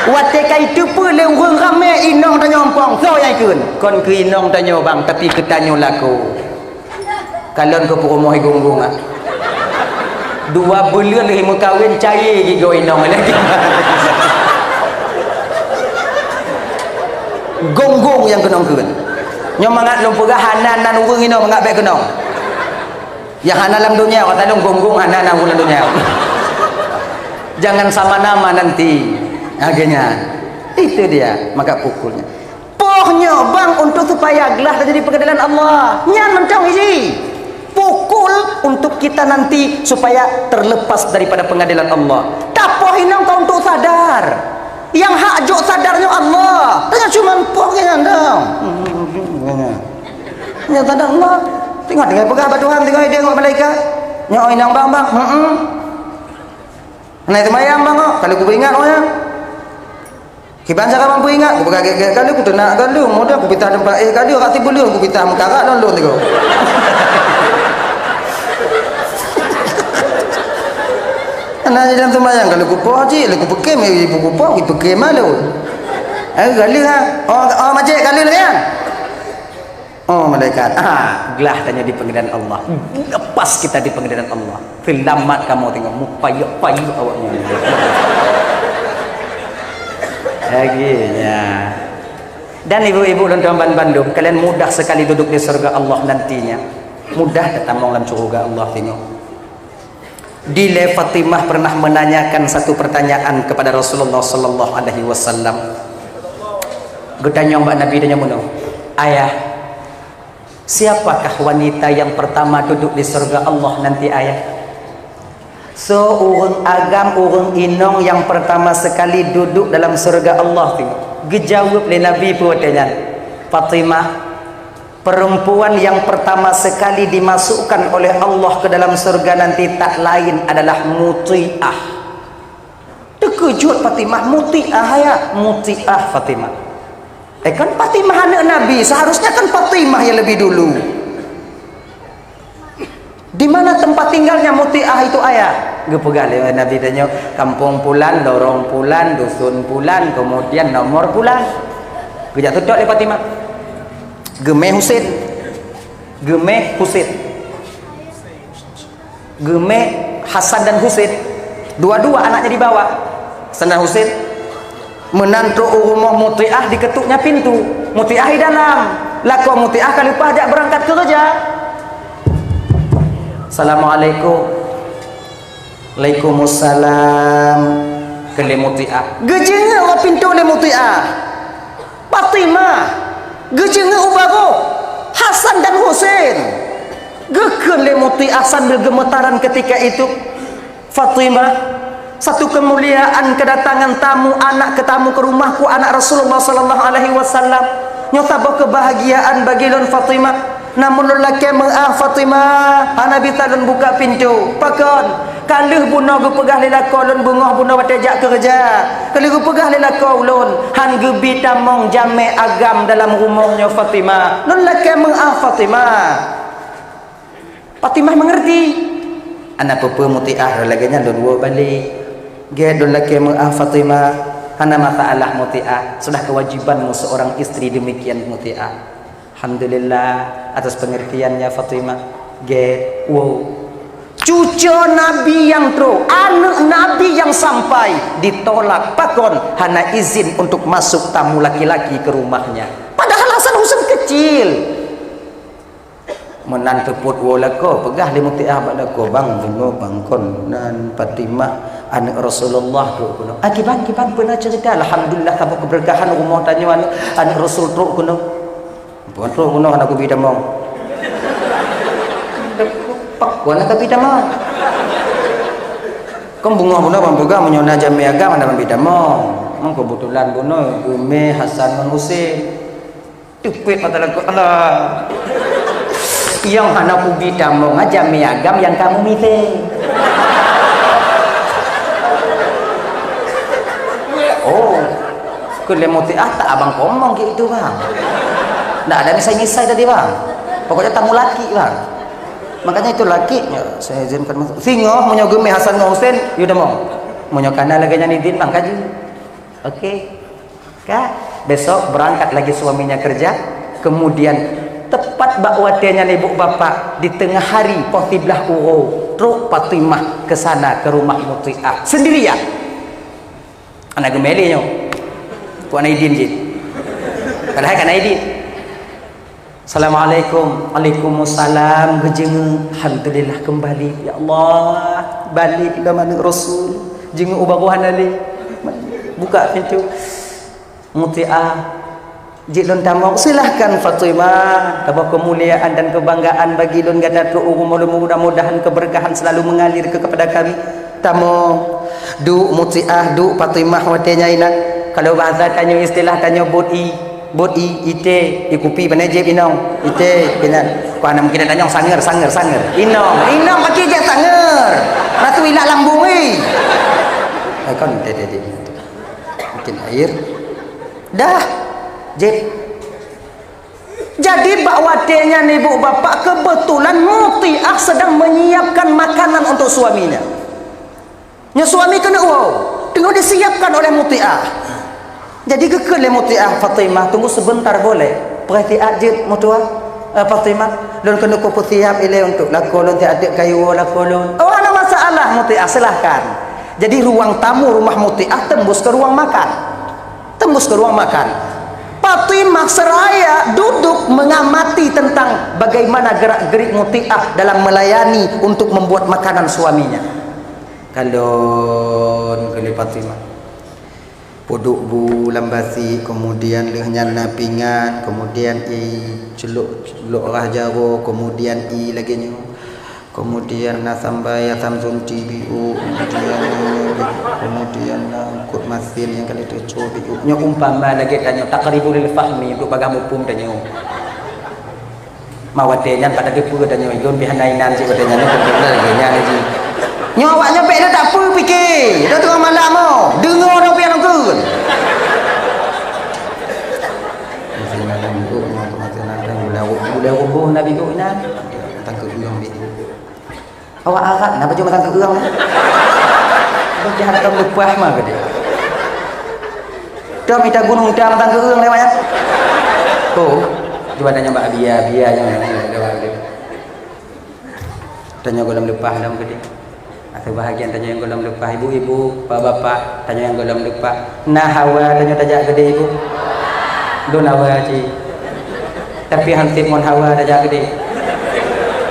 wateka itu pun leweng ramai inong tanya ompong so yang ikut kon ke inong tanya bang tapi ketanyo laku Kalian ke rumah gonggong ah. 2 bulan lagi mau kahwin cair gigo inong lagi. Gonggong yang kenong keun. Nyom mangat lom pegah hanan nan urang inong mangat baik kenong. Yang hanan dalam dunia kata dong gonggong hanan dalam dunia. Jangan sama nama nanti. Akhirnya itu dia maka pukulnya. Pohnya bang untuk supaya gelah terjadi pengadilan Allah. Nyan mencong isi. Pukul untuk kita nanti supaya terlepas daripada pengadilan Allah. Tapoh inang kau untuk sadar. Yang hak jok sadarnya Allah. Tanya cuma pohnya dong. Yang sadar Allah. Tengok pegah batuhan, tengok dia tengok malaikat. Nyok inang bang. Nah itu mayang bang kok. Kalau aku ingat ya. Kiban cara mampu ingat, aku bergagak kali aku tenak kali, modal aku pitah tempat kali orang tiba lu aku pitah mengkarak lalu tengok. Anak dalam sembahyang kalau kupo haji, kalau kupo kem ibu kupo, ibu kem malu. Kali ha, oh macam kali lagi kan? Oh malaikat, gelah tanya di pengadilan Allah. Lepas kita di pengadilan Allah. Filamat kamu tengok payuk awaknya. Akhirnya. Dan ibu-ibu dan tuan Bandung, kalian mudah sekali duduk di surga Allah nantinya. Mudah datang dalam surga Allah tengok. Dile Fatimah pernah menanyakan satu pertanyaan kepada Rasulullah sallallahu alaihi wasallam. Gedanya mbak Nabi dan nyamuno. Ayah, siapakah wanita yang pertama duduk di surga Allah nanti ayah? So urang agam urang inong yang pertama sekali duduk dalam surga Allah tu. Gejawab oleh Nabi pertanyaan. Fatimah, perempuan yang pertama sekali dimasukkan oleh Allah ke dalam surga nanti tak lain adalah muti'ah. Terkejut Fatimah, muti'ah ya, muti'ah Fatimah. Kan Fatimah anak Nabi, seharusnya kan Fatimah yang lebih dulu. Di mana tempat tinggalnya muti'ah itu ayah? Gepegal Nabi tanya, kampung pulan, lorong pulan, dusun pulan, kemudian nomor pulan. Gejat tutup oleh Fatimah. Gemeh Husin, Gemeh Husin, Gemeh Hasan dan Husin, dua-dua anaknya dibawa. Hasan dan Husin menantu rumah muti'ah, diketuknya pintu. Muti'ah di dalam. Laku muti'ah kali pajak berangkat kerja. Assalamualaikum. Waalaikumsalam. Ke muti'ah. Gejengnya orang pintu le muti'ah. Fatimah. Gejengnya ubago. Hasan dan Husin. Geken le muti'ah sambil gemetaran ketika itu. Fatimah, satu kemuliaan kedatangan tamu anak ke tamu ke rumahku anak Rasulullah sallallahu alaihi wasallam. Nyata kebahagiaan bagi lon Fatimah. Namun lelaki mengah Fatimah, Nabi talon buka pintu. Pakon, kalih buna gu pegah lelaki lon bungah buna watejak kerja. Kalih gu pegah lelaki ulun, han gebi tamong jame agam dalam rumahnya Fatimah. Lon lelaki mengah Fatimah. Fatimah mengerti. Anak pepe muti'ah laginya lon wo balik. Ge lon lelaki mengah Fatimah. Hana masalah muti'ah. Sudah kewajibanmu seorang istri demikian muti'ah. Alhamdulillah atas pengertiannya Fatimah. Wow. Cucu Nabi yang tro, anak Nabi yang sampai ditolak pakon hana izin untuk masuk tamu laki-laki ke rumahnya. Padahal Hasan Husain kecil. Menantu put wolako pegah di muti'ah balako bang tengok bangkon dan Fatimah anak Rasulullah tu kuno. Akibat pernah cerita alhamdulillah tamu keberkahan rumah tanya anak Rasul tu kuno. Bukan tu kuno anak aku bidam mau. Pak, kuana ka bidam mau. Kom bunga kuno bang boga menyona jami agama dalam bidam mau. Mang kebetulan kuno Geme Hasan dan Husin. Tupit mata lagu Allah. Yang anak aku bidam mau ngajami agam yang kamu mite. Oh, kelemoti tak abang ngomong gitu bang. Nggak ada misai-misai tadi bang. Pokoknya tamu laki bang. Makanya itu laki. Ya, saya izinkan masuk. Singo mau Geme Hasan Husain, yaudah mau. Mau kana lagi nyanidin bang kaji. Oke. Kak, besok berangkat lagi suaminya kerja. Kemudian tepat Cepat bak watenya ibu bapa di tengah hari potiblah uro truk Fatimah ke sana ke rumah Muti'ah sendirian. Anak gemelinya. Puan Aidin je. Padahal kan Aidin. Assalamualaikum. Waalaikumsalam. Gejeng. Alhamdulillah kembali. Ya Allah, balik ke mana Rasul. Jeng ubaguhan ali. Buka pintu. Muti'ah. Jilun tamong silahkan Fatimah, tabah kemuliaan dan kebanggaan bagi lun gada tu mudah-mudahan keberkahan selalu mengalir kepada kami. Tamong du Muti'ah du Fatimah watenya ina. Kalau bahasa tanya istilah tanya bodi ite ikupi panajib inong ite kenan panam kita tanya sanger inong pakai je sanger ratu ilak lambung kon tede mungkin air dah. Jadi bakwatenya nih bu bapak kebetulan Muti'ah sedang menyiapkan makanan untuk suaminya. Suami kena tengok disiapkan oleh Muti'ah. Jadi kekele Muti'ah Fatimah tunggu sebentar boleh. Perhati ajib mutua Fatimah lun kena kupu siap ile untuk lakolon tiada kayu lakolon. Oh ada masalah Muti'ah silahkan. Jadi ruang tamu rumah Muti'ah tembus ke ruang makan. Fatimah seraya duduk mengamati tentang bagaimana gerak-gerik Muti'ah dalam melayani untuk membuat makanan suaminya. Kalau Fatimah puduk bu lambasi, kemudian lehnya napingan, kemudian celuk rah jaro, kemudian lagi nyu, kemudian nasambaya samsun TBU, kemudian kut masin yang kali itu cobi nyo umpama lagi tanyo takribul fahmi untuk bagamu pum tanyo mawatenya pada depu tanyo igon bihanainan si katanya no komputer lagi nya lagi nyo awaknya pek dah tak apa fikir dah tengah malam mo dengar orang pian kun masih malam itu nyo kematian ada gula rubuh nabi ku ina tangkep uang bi awak arak napa cuma tangkep uang jahat kamu lupa mah gede. Dah minta gunung dah matang keung lewatnya. Oh, coba tanya Mbak Bia yang lewat gede. Tanya golem lepah dalam gede. Atau bahagian tanya yang golem lepah ibu-ibu, bapak-bapak tanya yang golem lepah. Nah hawa tanya tajak gede ibu. Don hawa ci. Tapi hansip mon hawa tajak gede.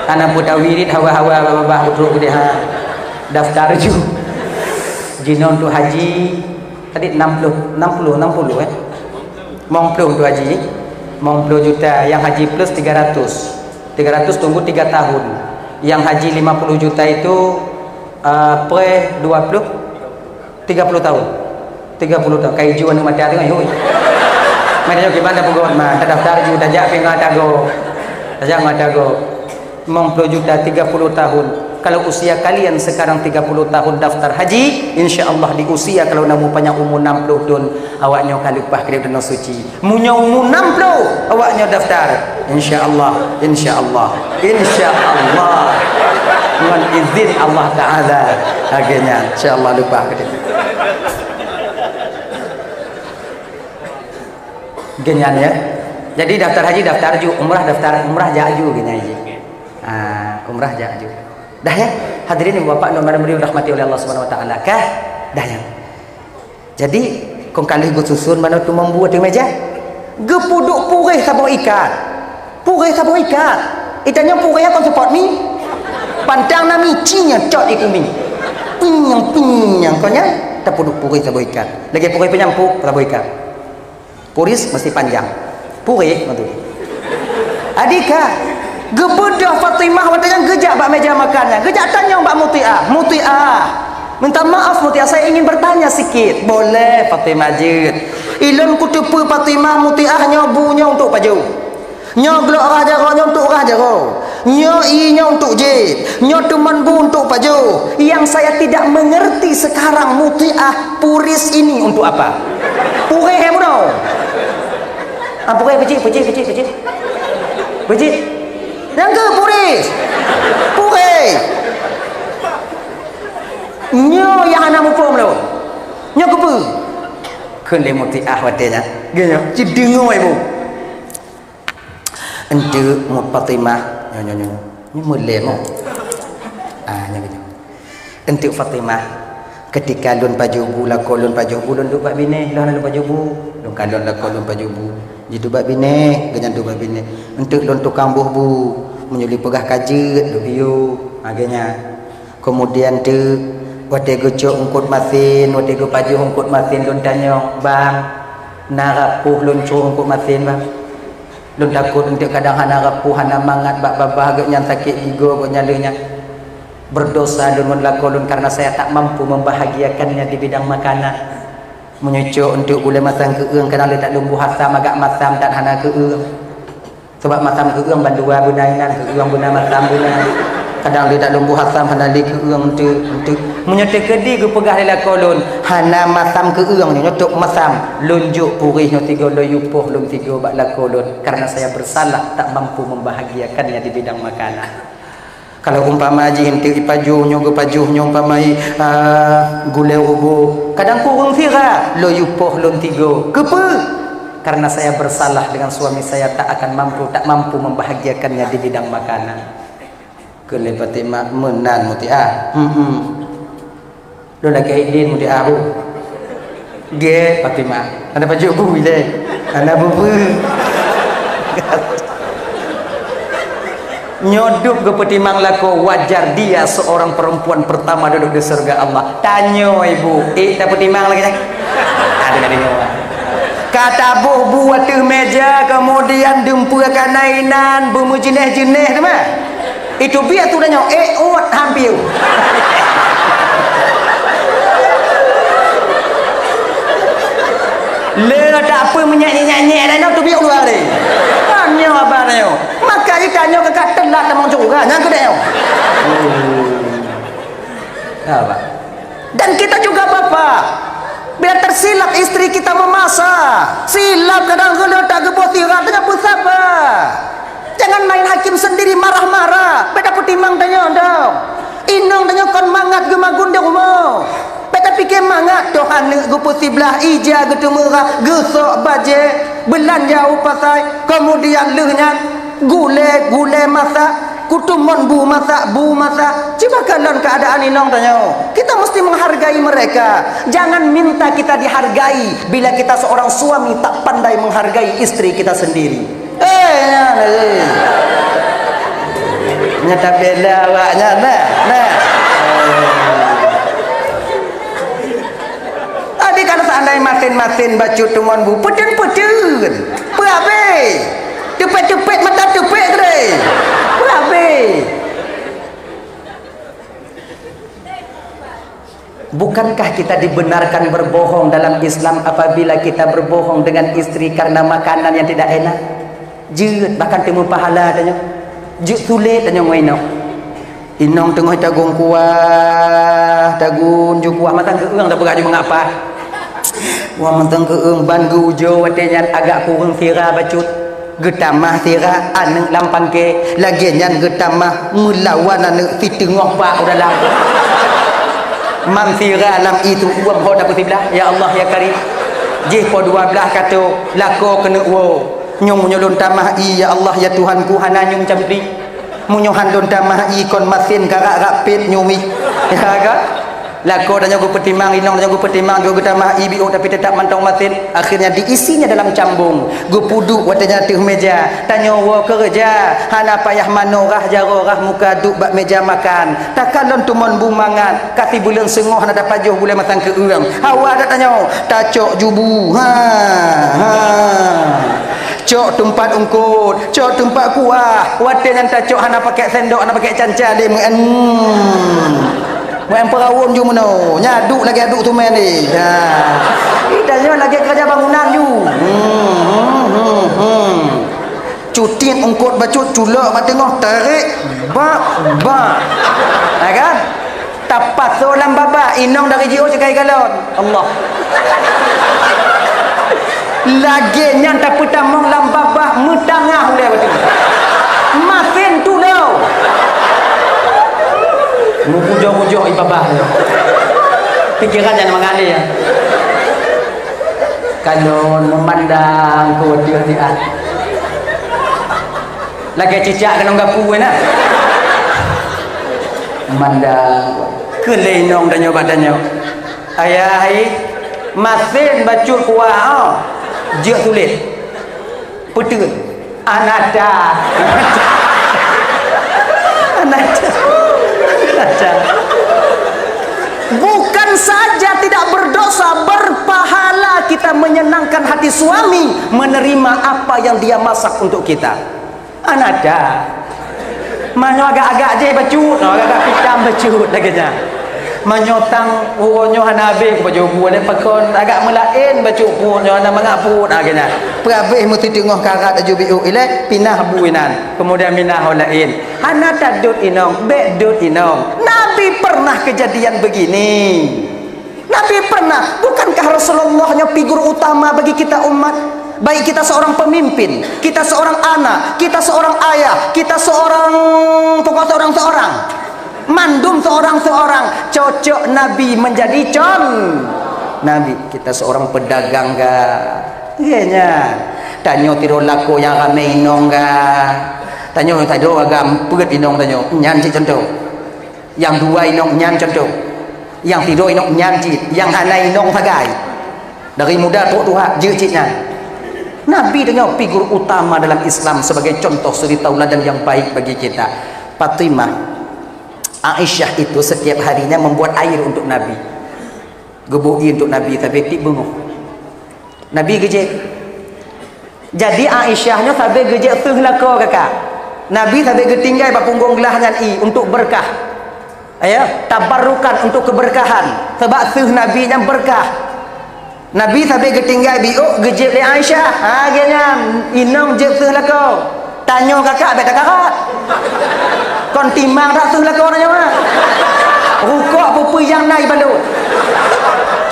Anak putra wirid hawa-hawa bapak putruk gede ha. Daftar ju. Jina untuk haji tadi 60 Mong 10 untuk haji Mong 10 juta yang haji plus 300 tunggu 3 tahun yang haji 50 juta itu pre 30 tahun kayak juan mati hati kan mereka gimana penggawan mah terdaftar juga tajak pengat tago Mong 10 juta 30 tahun. Kalau usia kalian sekarang 30 tahun daftar haji, insya-Allah di usia kalau namu panjang umur 60 tahun awaknya kalupah ke tanah suci. Munyo umur 60 awaknya daftar. Insya-Allah. Dengan izin Allah Taala akhirnya insya-Allah lupa ke dia. Genyan ya. Jadi daftar haji daftar ju, umrah daftar umrah jaju gini aja. Umrah jaju. Dah ya, hadirin ibu bapak nomor rahmati oleh Allah Subhanahu wa taala kah? Dah ya. Jadi kong kali gue susun mana tu membuat di meja. Gepuduk purih sabung ikat. Itanya purih kon support mi. Pantang nami cinya cot ikumi. Pinyang konya terpuduk purih sabung ikat. Lagi purih penyampuk sabung ikat. Puris mesti panjang. Purih betul. Adika gebedah Fatimah watanya gejak bak meja makannya. Gejak tanya Mbak Muti'ah. Minta maaf Muti'ah, saya ingin bertanya sikit. Boleh Fatimah jid. Ilun kutupu Fatimah Muti'ah nyobunya untuk paju. Nyo glok raja-raja untuk raja-raja. Nyo inya untuk jid. Nyo teman bu untuk paju. Yang saya tidak mengerti sekarang Muti'ah puris ini untuk apa? Purih ya mudah. Purih pecik. Yang ke puris nyo yang anak mupum lo nyo kepu kan le Muti'ah watenya gini ci dengo ibu Ente Mut Fatimah nyo ni mulai mo nya gitu. Ente Fatimah ketika lun pajubu lako lun pajubu lun duk bak bini lah lun pajubu lun kalon lako lun pajubu jitu bak bini ganyan tu bak bini ente lun tukang buh menyuli pegah kajet duk biu agenya kemudian tu wate gocok ungkut masin wate go paju ungkut masin lun tanya bang narapuh lun cu ungkut masin bang lun takut untuk kadang hana rapuh hana mangat bak babah agaknya sakit gigo agaknya leunya berdosa lun lako lun karena saya tak mampu membahagiakannya di bidang makanan menyucuk untuk gula masam keung kerana dia tak lumbuh hasam agak masam tak hana keung sebab masam keung bandua bunainan keung buna masam buna kadang dia tak lumbuh hasam hana li keung untuk menyucuk kedi ke pegah lako lun hana masam keung nyucuk masam lunjuk purih nyo tiga loyupuh lun tiga bak lako lun karena saya bersalah tak mampu membahagiakannya di bidang makanan. Kalau umpama haji hentik ipajuh nyo umpamai gulai ubu kadang kurang sira lo yupoh lon tiga kepe karena saya bersalah dengan suami saya tak mampu membahagiakannya di bidang makanan gulai Fatimah menan muti lo lagi idin muti ahu ge Fatimah ada pajuh bu ile ana bubu nyodup ke petimang lako wajar dia seorang perempuan pertama duduk di surga Allah tanya ibu tak petimang lagi ada kata bu atas meja kemudian dempurkan nainan bumbu jenis-jenis teman itu biar tu tanya hampir le tak apa menyanyi-nyanyi dah tu biar luar ni tanya abang dia maka dia tanya ke kata lah teman curang yang kedai apa dan kita juga bapak biar tersilap istri kita memasak silap kadang-kadang tak gebos tirat tengah bersabar jangan main hakim sendiri marah-marah beda petimang tanya dong inong tanya kon mangat gemagun dia rumah beta fikir mangat Tuhan ni gupu sebelah ija gitu merah gesok baje belanja upasai kemudian lehnya gule masak kutumon bu masak cuba kalian keadaan inong tanya kita mesti menghargai mereka jangan minta kita dihargai bila kita seorang suami tak pandai menghargai istri kita sendiri nyata bela awaknya nah kalau seandainya masin-masin bacut tuan bu peden berabe cepet mata cepet kere berabe bukankah kita dibenarkan berbohong dalam Islam apabila kita berbohong dengan istri karena makanan yang tidak enak jut bahkan temu pahala tanya jut sulit tanya ngoino inong tengah tagung kuah tagun jukuah matang keung tak berani mengapa wah mentang keung ban gujo watenya agak kurang sira bacut getamah sira anu lampang ke lagi nyan getamah melawan anu fitengah pak udah lam mam sira lam itu uang ho dapat sebelah ya Allah ya karim jih po 12 kata lako kena wo nyung nyolon tamah i ya Allah ya Tuhanku hana nyung camdi munyohan don tamah i kon masin karak rapit nyumi ya kan lako dan jago petimang inong dan jago petimang go tamah ibu tapi tetap mantong masin akhirnya diisinya dalam cambung go puduk watanya teh meja tanya wo kerja hana payah manorah jarorah muka duk bak meja makan takalon tumon bumangan kasih bulan sengoh hana dapat joh bulan matang ke urang hawa dak tanya tacok jubu cok tempat ungkut cok tempat kuah wate yang tacok hana pakai sendok hana pakai canca dia Yang perawun ju meno nyaduk lagi aduk tu main ni idanya lagi kerja bangunan ju cutin ungkut bacut culak mat tengah tarik ba kan tapat solam baba inong dari jiu cekai galon Allah lagi nyang tak putamong lam baba mutangah dia betul masin tu lau mujuh-mujuh ibabah pikiran yang mengalir ya kalau memandang ke dia Lagi cicak kena gapu nak. Mandang kelenong danyo badannya. Ayah masin bacut kuah je tulis. Betul. Anada. Anada. Bukan saja tidak berdosa, berpahala kita menyenangkan hati suami, menerima apa yang dia masak untuk kita. Anada. Manyo agak-agak je bacut, agak-agak pitam bacut laganya. Menyotang uonyo hanabe ko baju buat pakon agak melain baju puonyo hana mangaput agaknya. Perabeh mesti tengok karat aju biu ile pinah buinan. Kemudian minah lain. Hana tadut inong, bedut inong. Nabi pernah kejadian begini. Nabi pernah, bukankah Rasulullahnya figur utama bagi kita umat? Baik kita seorang pemimpin, kita seorang anak, kita seorang ayah, kita seorang pokok seorang-seorang. Mandum seorang-seorang, cocok Nabi menjadi Nabi. Kita seorang pedagang ga? Iyanya. Tanyo tiro lako yang ramai inong ga? Tanyo tado agam peut inong tanyo. Nyan si contoh. Yang dua inong nyan contoh. Yang tido inong nyan cit. Yang hanai inong sagai. Dari muda tua jecitnya. Nabi tanyo figur utama dalam Islam sebagai contoh suri tauladan yang baik bagi kita. Fatimah Aisyah itu setiap harinya membuat air untuk Nabi, gebui untuk Nabi, tapi tik bengok Nabi gejek. Jadi Aisyahnya sampai gejek sehlako kakak Nabi sampai getinggai bapunggung gelahnya untuk berkah, tabarukan untuk keberkahan, sebab seh Nabi yang berkah. Nabi sampai getinggai biuk gejek le Aisyah, agaknya inong jek sehlako. Tanya kakak beta kakak. Kon timang tak suh lagi orangnya mah. Rukuk pupu yang naik balu.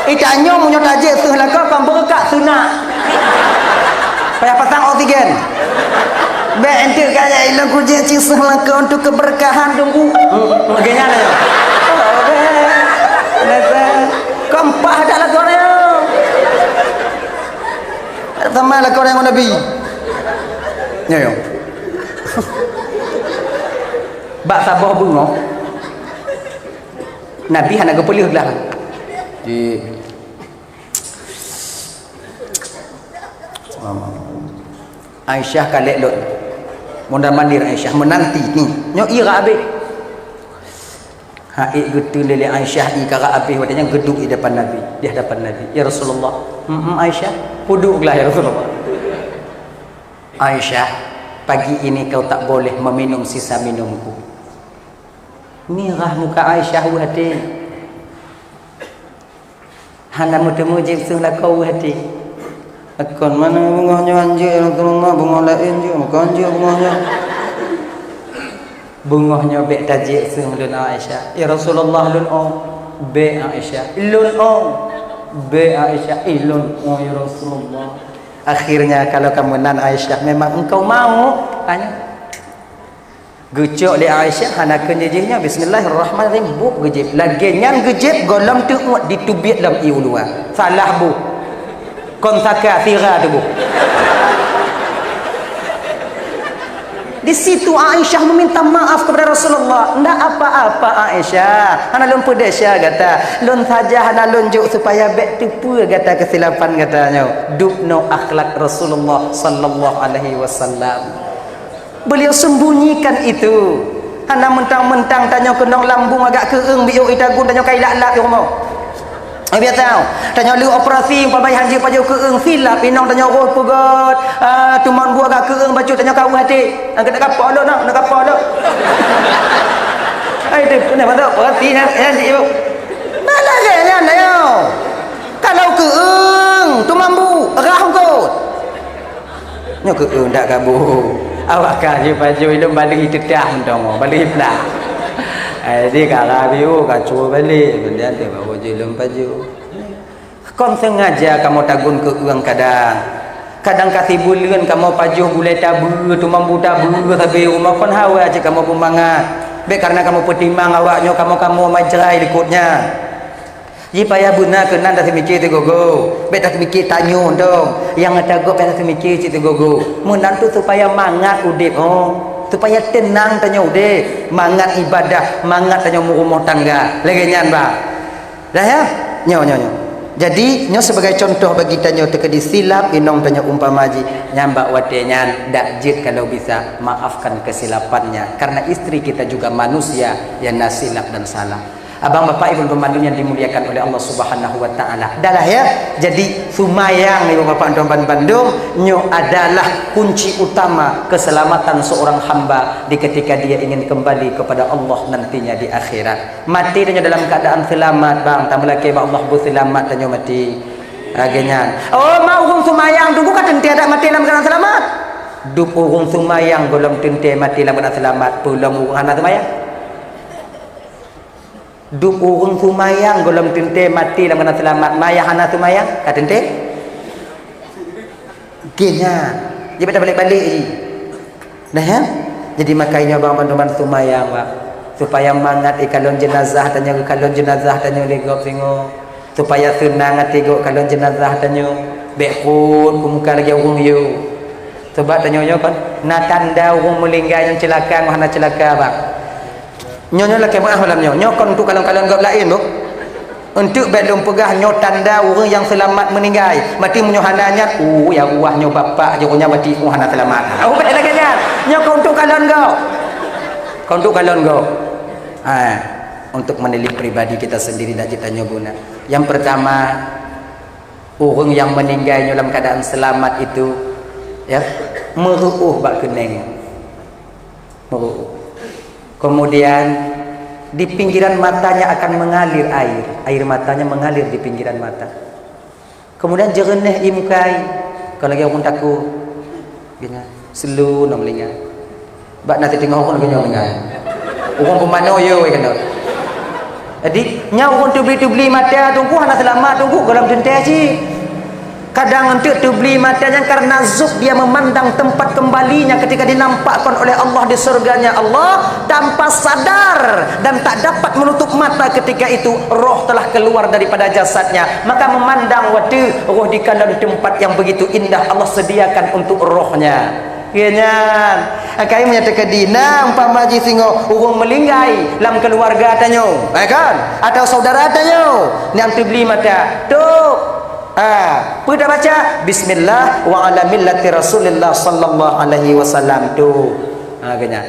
Tanya munyo tajik suh lagi kon berkak sunat. Payah pasang oksigen. Be ente kaya ilang kujek cing suh lagi untuk keberkahan tunggu. Begini ada. Kempah dak lagi orangnya. Sama lagi orang yang Nabi. Yo. Bak sabah bunga Nabi hana gepelih lah di Aisyah kalek lot mondar mandir Aisyah menanti ni nyok ira abik haik getu lele Aisyah i kara abik wadanya geduk di depan Nabi, di hadapan Nabi. Ya Rasulullah, Aisyah duduklah ya Rasulullah. Aisyah, pagi ini kau tak boleh meminum sisa minumku. Mirah muka Aisyah hati. Hana mujib sulah kau hati. Akon mana bunganya anjir Rasulullah, bunga lain je, muka anjir bunganya. Bunganya bek tajik semulun Aisyah. Ya Rasulullah lun be Aisyah. Lun be Aisyah. Lun ya Rasulullah. Akhirnya kalau kamu nan Aisyah memang engkau mau, hanya gecok le Aisyah hana kenjejihnya bismillahirrahmanirrahim bu gejib lagi nyan gejib golam tu muat ditubit dalam iulua salah bu konsaka tira tu bu. Di situ Aisyah meminta maaf kepada Rasulullah. Ndak apa-apa Aisyah, hana lun pedesya kata lun saja hana lunjuk supaya bek tipu kata kesilapan katanya dubno akhlak Rasulullah sallallahu alaihi wasallam. Beliau sembunyikan itu. Hana mentang-mentang tanya kenong lambung agak keeng biuk itagun tanya kai lak-lak di rumah. Biar tahu. Tanya lu operasi umpamai haji paju keeng silap inong tanya roh pegat. Tuman gua agak keeng baju tanya kau hati. Nak kapal lo nak kapal lo. Ai tu kena masuk operasi haji ibu. Malah gaya ayo. Kalau keeng tumambu rah kau. Nya keeng dak kabur. Awak kaji baju itu balik tedah dong, balik lah. Jadi kalau biu kacu balik, kemudian dia bawa jelum baju. Kon sengaja kamu tagun ke uang kadang kasih bulan kamu pajuh gulai tabu, tu mampu tabu tapi rumah kon hawa aja kamu pemangat. Baik karena kamu petimang awaknya kamu majerai likutnya. Ji payah guna kenan dah semikir tu gogo. Bet dah semikir tanyo dong. Yang ada go bet dah semikir tu gogo. Menantu supaya mangat udip supaya tenang tanyo deh, mangat ibadah, mangat tanyo rumah tangga. Lagi nyan ba. Dah ya? Nyo. Jadi nyo sebagai contoh bagi tanyo tekedi silap inong tanyo umpamaji nyambak wate nyan dak jid kalau bisa maafkan kesilapannya karena istri kita juga manusia yang nasilap dan salah. Abang bapak ibu pemandu yang dimuliakan oleh Allah Subhanahu wa taala. Adalah ya. Jadi sumayang ibu bapak dan Bandung nyo adalah kunci utama keselamatan seorang hamba di ketika dia ingin kembali kepada Allah nantinya di akhirat. Mati dia dalam keadaan selamat bang. Tamalake ba Allah bu selamat tanyo mati. Agenyan. Oh mau urung sumayang tunggu kan tiada mati dalam keadaan selamat. Duk urung sumayang golong tente mati dalam keadaan selamat. Pulang urung anak sumayang. Duk urung sumayang golong tente mati dalam keadaan selamat. Maya hana sumayang kat tente. Genya. Dia pada balik-balik je. Nah ya. Jadi makanya bang teman sumayang pak. Supaya mangat ikalon jenazah tanya kalon jenazah tanya legok singo. Supaya senang hati go kalon jenazah tanya bekun muka lagi urung you. Sebab tanya kan na tanda urung melinggai yang celaka mana celaka bang. Nyonya laki maaf malam nyo kon untuk kalon-kalon gap lain tu untuk belum pegah nyo tanda orang yang selamat meninggal mati menyo hananya ya ruah nyo bapak je nya mati hana selamat aku bet lagi nya nyo kon untuk kalon go untuk menilik pribadi kita sendiri dan kita nyo guna yang pertama orang yang meninggal nyo dalam keadaan selamat itu ya meruuh bak keneng meruuh. Kemudian di pinggiran matanya akan mengalir air matanya mengalir di pinggiran mata. Kemudian jernih imkai kalau lagi orang takut gini selu nak melingan bak nanti tengok orang lagi melingan orang pemano yo kan. Jadi nya orang tu beli mata tunggu hana selamat tunggu dalam tentai ji. Kadang untuk tu beli matanya karena zuk dia memandang tempat kembalinya ketika dinampakkan oleh Allah di surganya Allah tanpa sadar dan tak dapat menutup mata ketika itu roh telah keluar daripada jasadnya maka memandang waktu roh di dalam tempat yang begitu indah Allah sediakan untuk rohnya. Kenyan akai menyatakan dina umpama ji singo urung melinggai dalam keluarga tanyo kan atau saudara tanyo yang tu beli mata tu pada baca bismillah wa ala millati rasulillah sallallahu alaihi wasallam tu kena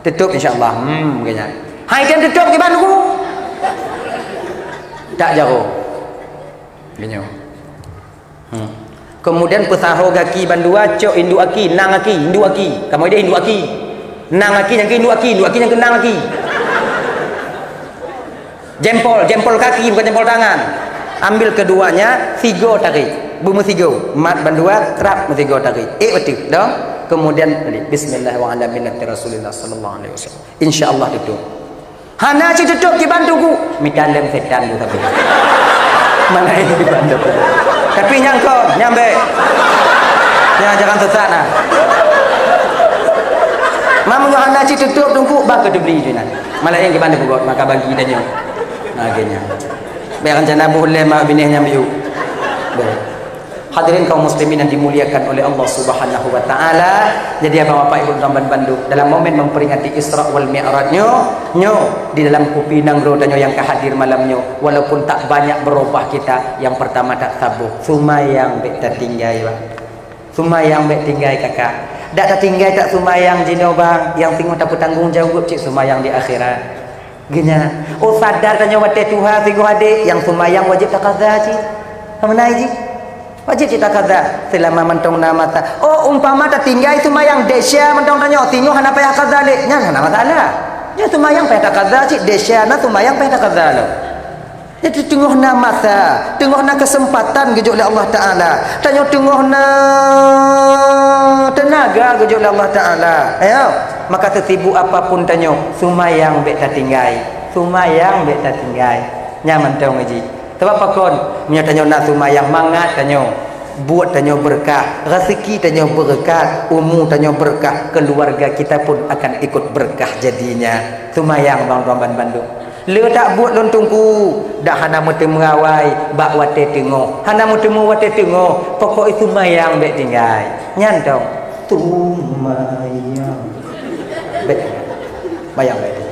tutup insyaallah kena hai kan tutup di bandku tak jauh genyo kemudian pesaho gaki bandua cok indu aki nang aki indu aki kamu dia indu aki nang aki yang indu aki yang nang aki jempol kaki bukan jempol tangan. Ambil keduanya tiga tarik bumi tiga mat bandua terap tiga tarik betul dong kemudian bismillah wa ala millati rasulillah sallallahu alaihi wasallam insyaallah tutup hana ci tutup di bantuku midalem setan tu tapi mana ini di bantu tapi nyambe jangan sesat nah mamu hana ci tutup tunggu bak dibeli tu nah malah yang di bantu buat maka bagi dia akhirnya biar rencana boleh mak binihnya biu. Hadirin kaum muslimin yang dimuliakan oleh Allah Subhanahu wa taala. Jadi abang bapak ibu dan Bandung dalam momen memperingati Isra wal Mi'raj nyo di dalam kupinang rodanyo yang kehadir malamnya walaupun tak banyak berubah kita yang pertama tak sabuh sumayang bet tertinggai bang. Sumayang bet tinggai kakak. Dak tertinggai tak sumayang jino bang yang tengok tak bertanggung jawab cik sumayang di akhirat. Gina, oh sadar tanya wate Tuhan tigo adik yang sumayang wajib takazah ci. Mana ji? Wajib kita kaza selama mentong nama ta. Oh umpama tak tinggal sumayang desya mentong tanya tingo hana payah kaza le. Nya hana masalah. Nya sumayang payah takazah ci desya na sumayang payah takazah lo. Jadi tengok na masa, tengok na kesempatan gejuk oleh Allah Taala. Tanya tengok na tenaga gejuk oleh Allah Taala. Ayo, maka sesibuk apapun tanya, sumayang bet tak tinggal. Sumayang bet tak tinggal. Nyaman tau ngaji. Sebab apa kon? Nya tanya na sumayang mangat tanya. Buat tanya berkah, rezeki tanya berkah, umur tanya berkah, keluarga kita pun akan ikut berkah jadinya. Sumayang bang Bandung. Le tak buat lontongku dah hana mute mengawai bak wate tengok hana mute wate tengok pokok itu mayang bek tinggal nyan dong tumayang Bayang baik.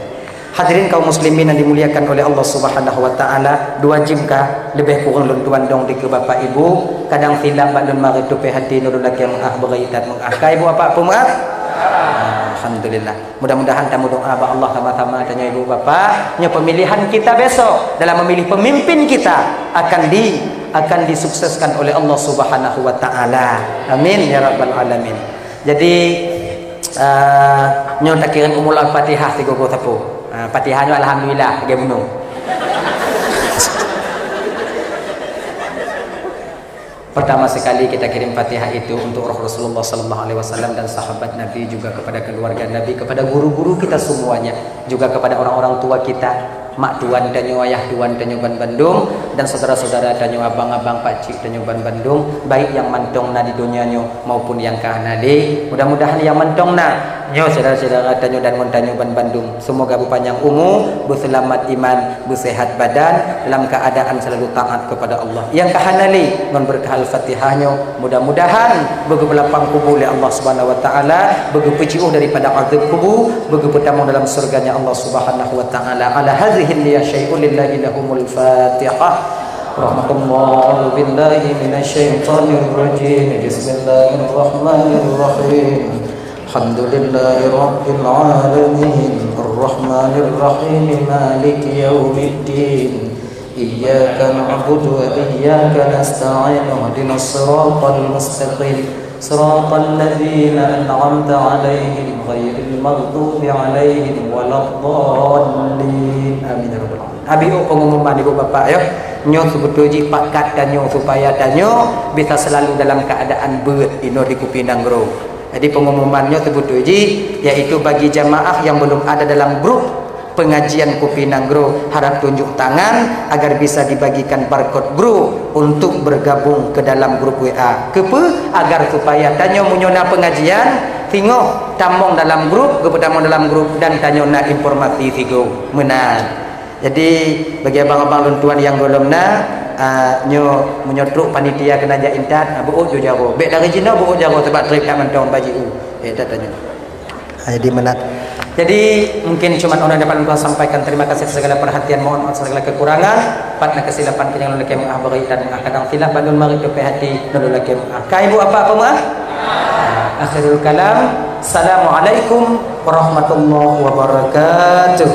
Hadirin kaum muslimin yang dimuliakan oleh Allah Subhanahu wa taala, wajibkah lebih kurang luntuan dong di ke bapa ibu kadang silap balun mari tu pe hati nurul laki mengah beraitat mengah kai ibu apa pemaaf. Alhamdulillah. Mudah-mudahan tamu doa ba Allah sama-sama tanya ibu bapa, nya pemilihan kita besok dalam memilih pemimpin kita akan disukseskan oleh Allah Subhanahu wa taala. Amin ya rabbal alamin. Jadi nyo takiran umul al-Fatihah tiga go tapu. Fatihahnya alhamdulillah dia bunuh. Pertama sekali kita kirim Fatihah itu untuk Rasulullah sallallahu alaihi wasallam dan sahabat Nabi, juga kepada keluarga Nabi, kepada guru-guru kita semuanya, juga kepada orang-orang tua kita, mak tuan danyo, ayah tuan danyo ban Bandung, dan saudara-saudara danyo, abang-abang pakcik danyo ban Bandung, baik yang mantong na di dunianyo maupun yang kahana di. Mudah-mudahan yang mantong na nyo saudara-saudara danyo dan montanyo ban Bandung semoga berpanjang umur, berselamat iman, bersehat badan, dalam keadaan selalu taat kepada Allah. Yang kahana li non berkah Al-Fatihahnya, mudah-mudahan bagi belapang kubur oleh Allah Subhanahu wa taala, bagi peciuh daripada azab kubur, bagi pertama dalam surganya Allah Subhanahu wa taala. Ala hadhihi liya syai'un lillahi lahumul Fatihah. Rahmatullah billahi minasyaitonir rajim. Bismillahirrahmanirrahim. Alhamdulillahi rabbil alamin. Arrahmanir rahim. Maliki yaumiddin. Iyyaka na'budu wa iyyaka nasta'in. Ihdinas siratal mustaqim. Siratal ladzina an'amta 'alaihim ghairil maghdubi 'alaihim waladdallin. Amin ya rabbal alamin. Abi pengumuman ibu bapa ya. Nyo sebetuji pakat danyo supaya danyo bisa selalu dalam keadaan beut ino di Kupinang Gro. Jadi pengumumannya sebetuji yaitu bagi jamaah yang belum ada dalam grup pengajian Kupinang Gro, harap tunjuk tangan agar bisa dibagikan barcode grup untuk bergabung ke dalam grup WA. Kepe agar supaya tanyo munyona pengajian tengok tamong dalam grup, kepetamong dalam grup dan tanyo nak informasi sigo menang. Jadi bagi abang-abang luntuan yang belum na nyo menyotruk panitia kena ja intat buuk jo jaro. Bek dari Cina buuk jaro sebab trip kat mantong bagi tanya. Jadi menat. Jadi mungkin cuma orang dapat engkau sampaikan terima kasih segala perhatian, mohon maaf segala kekurangan, patna kesilapan kenyang lelaki mengah beri dan mengah kadang silap bandul mari tu hati nulu lelaki mengah. Ka ibu apa mengah? Akhirul kalam. Assalamualaikum warahmatullahi wabarakatuh.